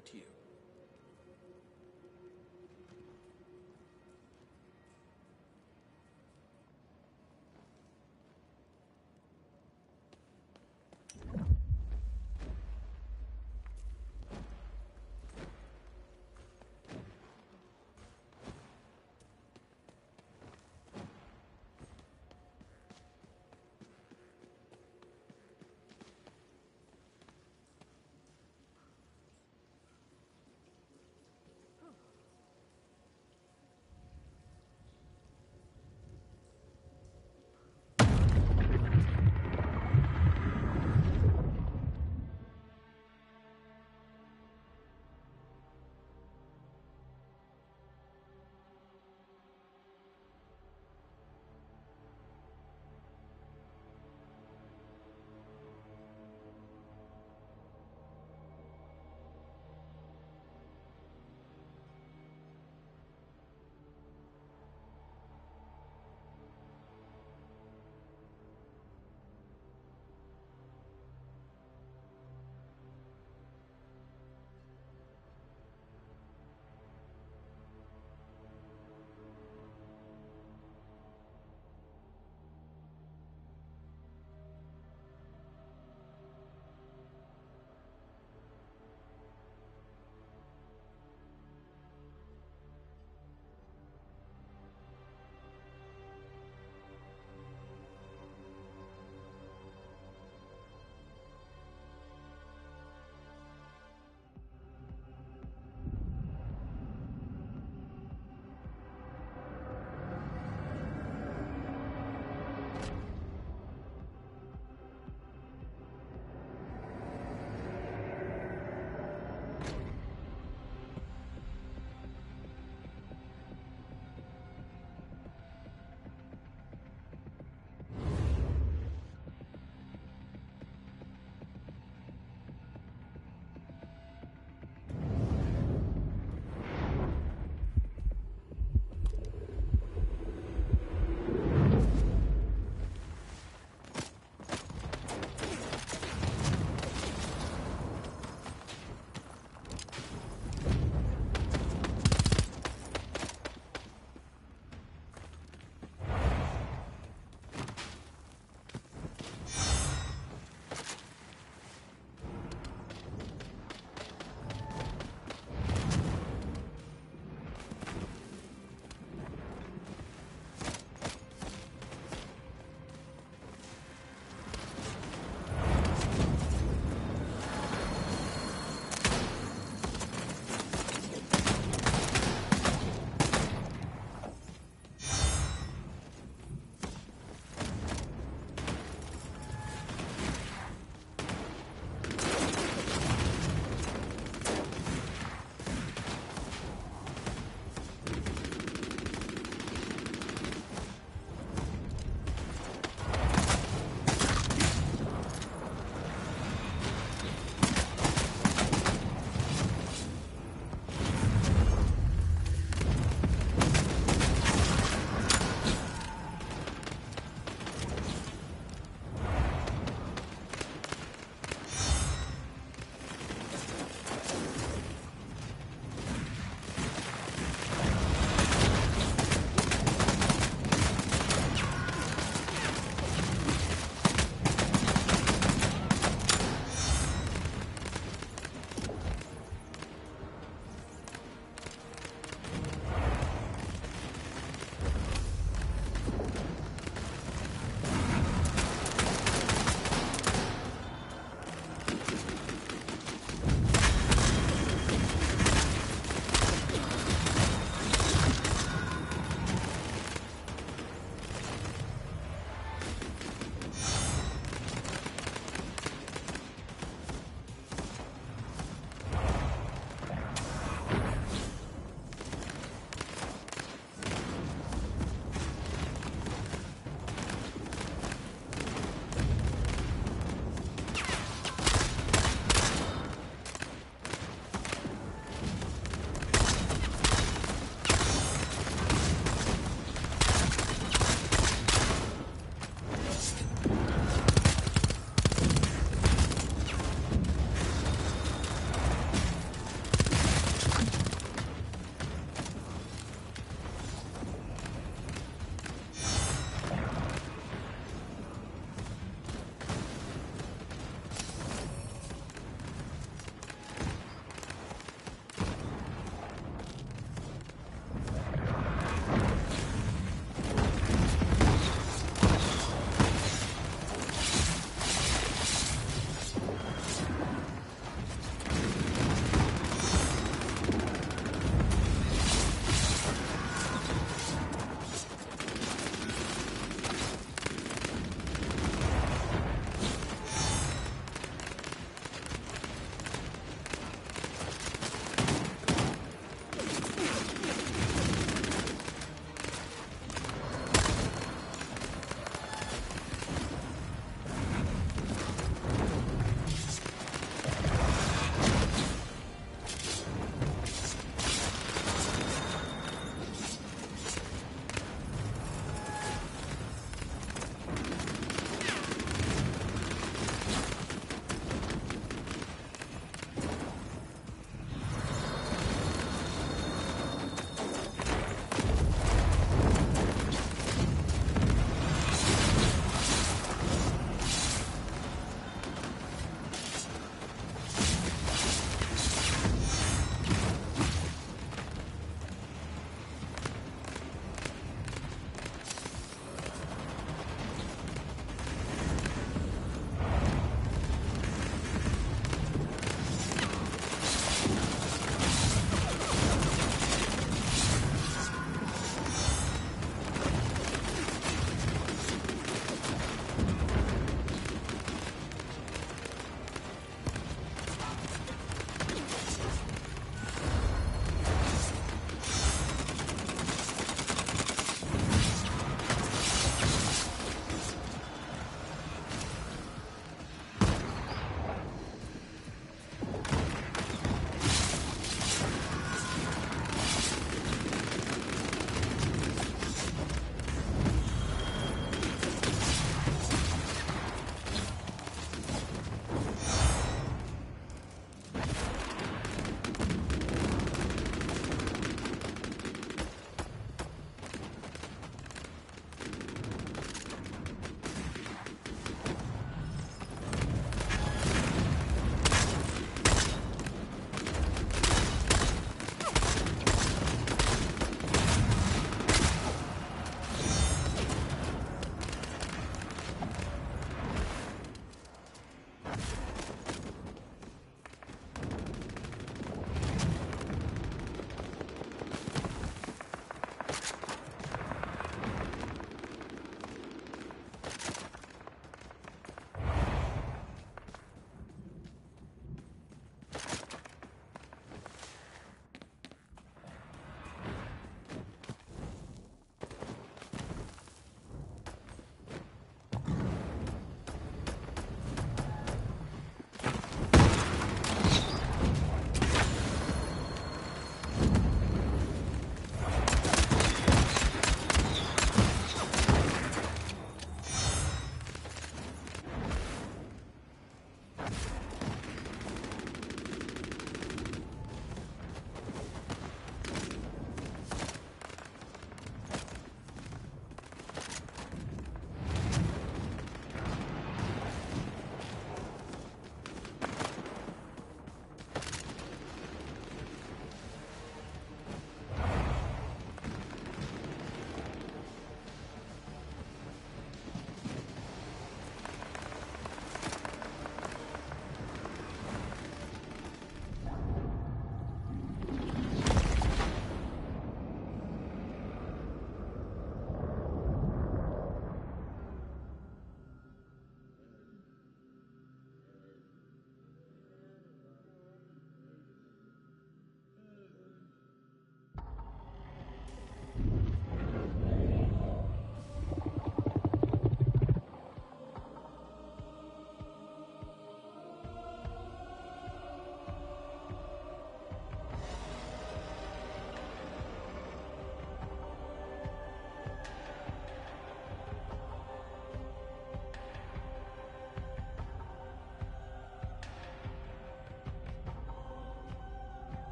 about you?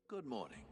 Good morning.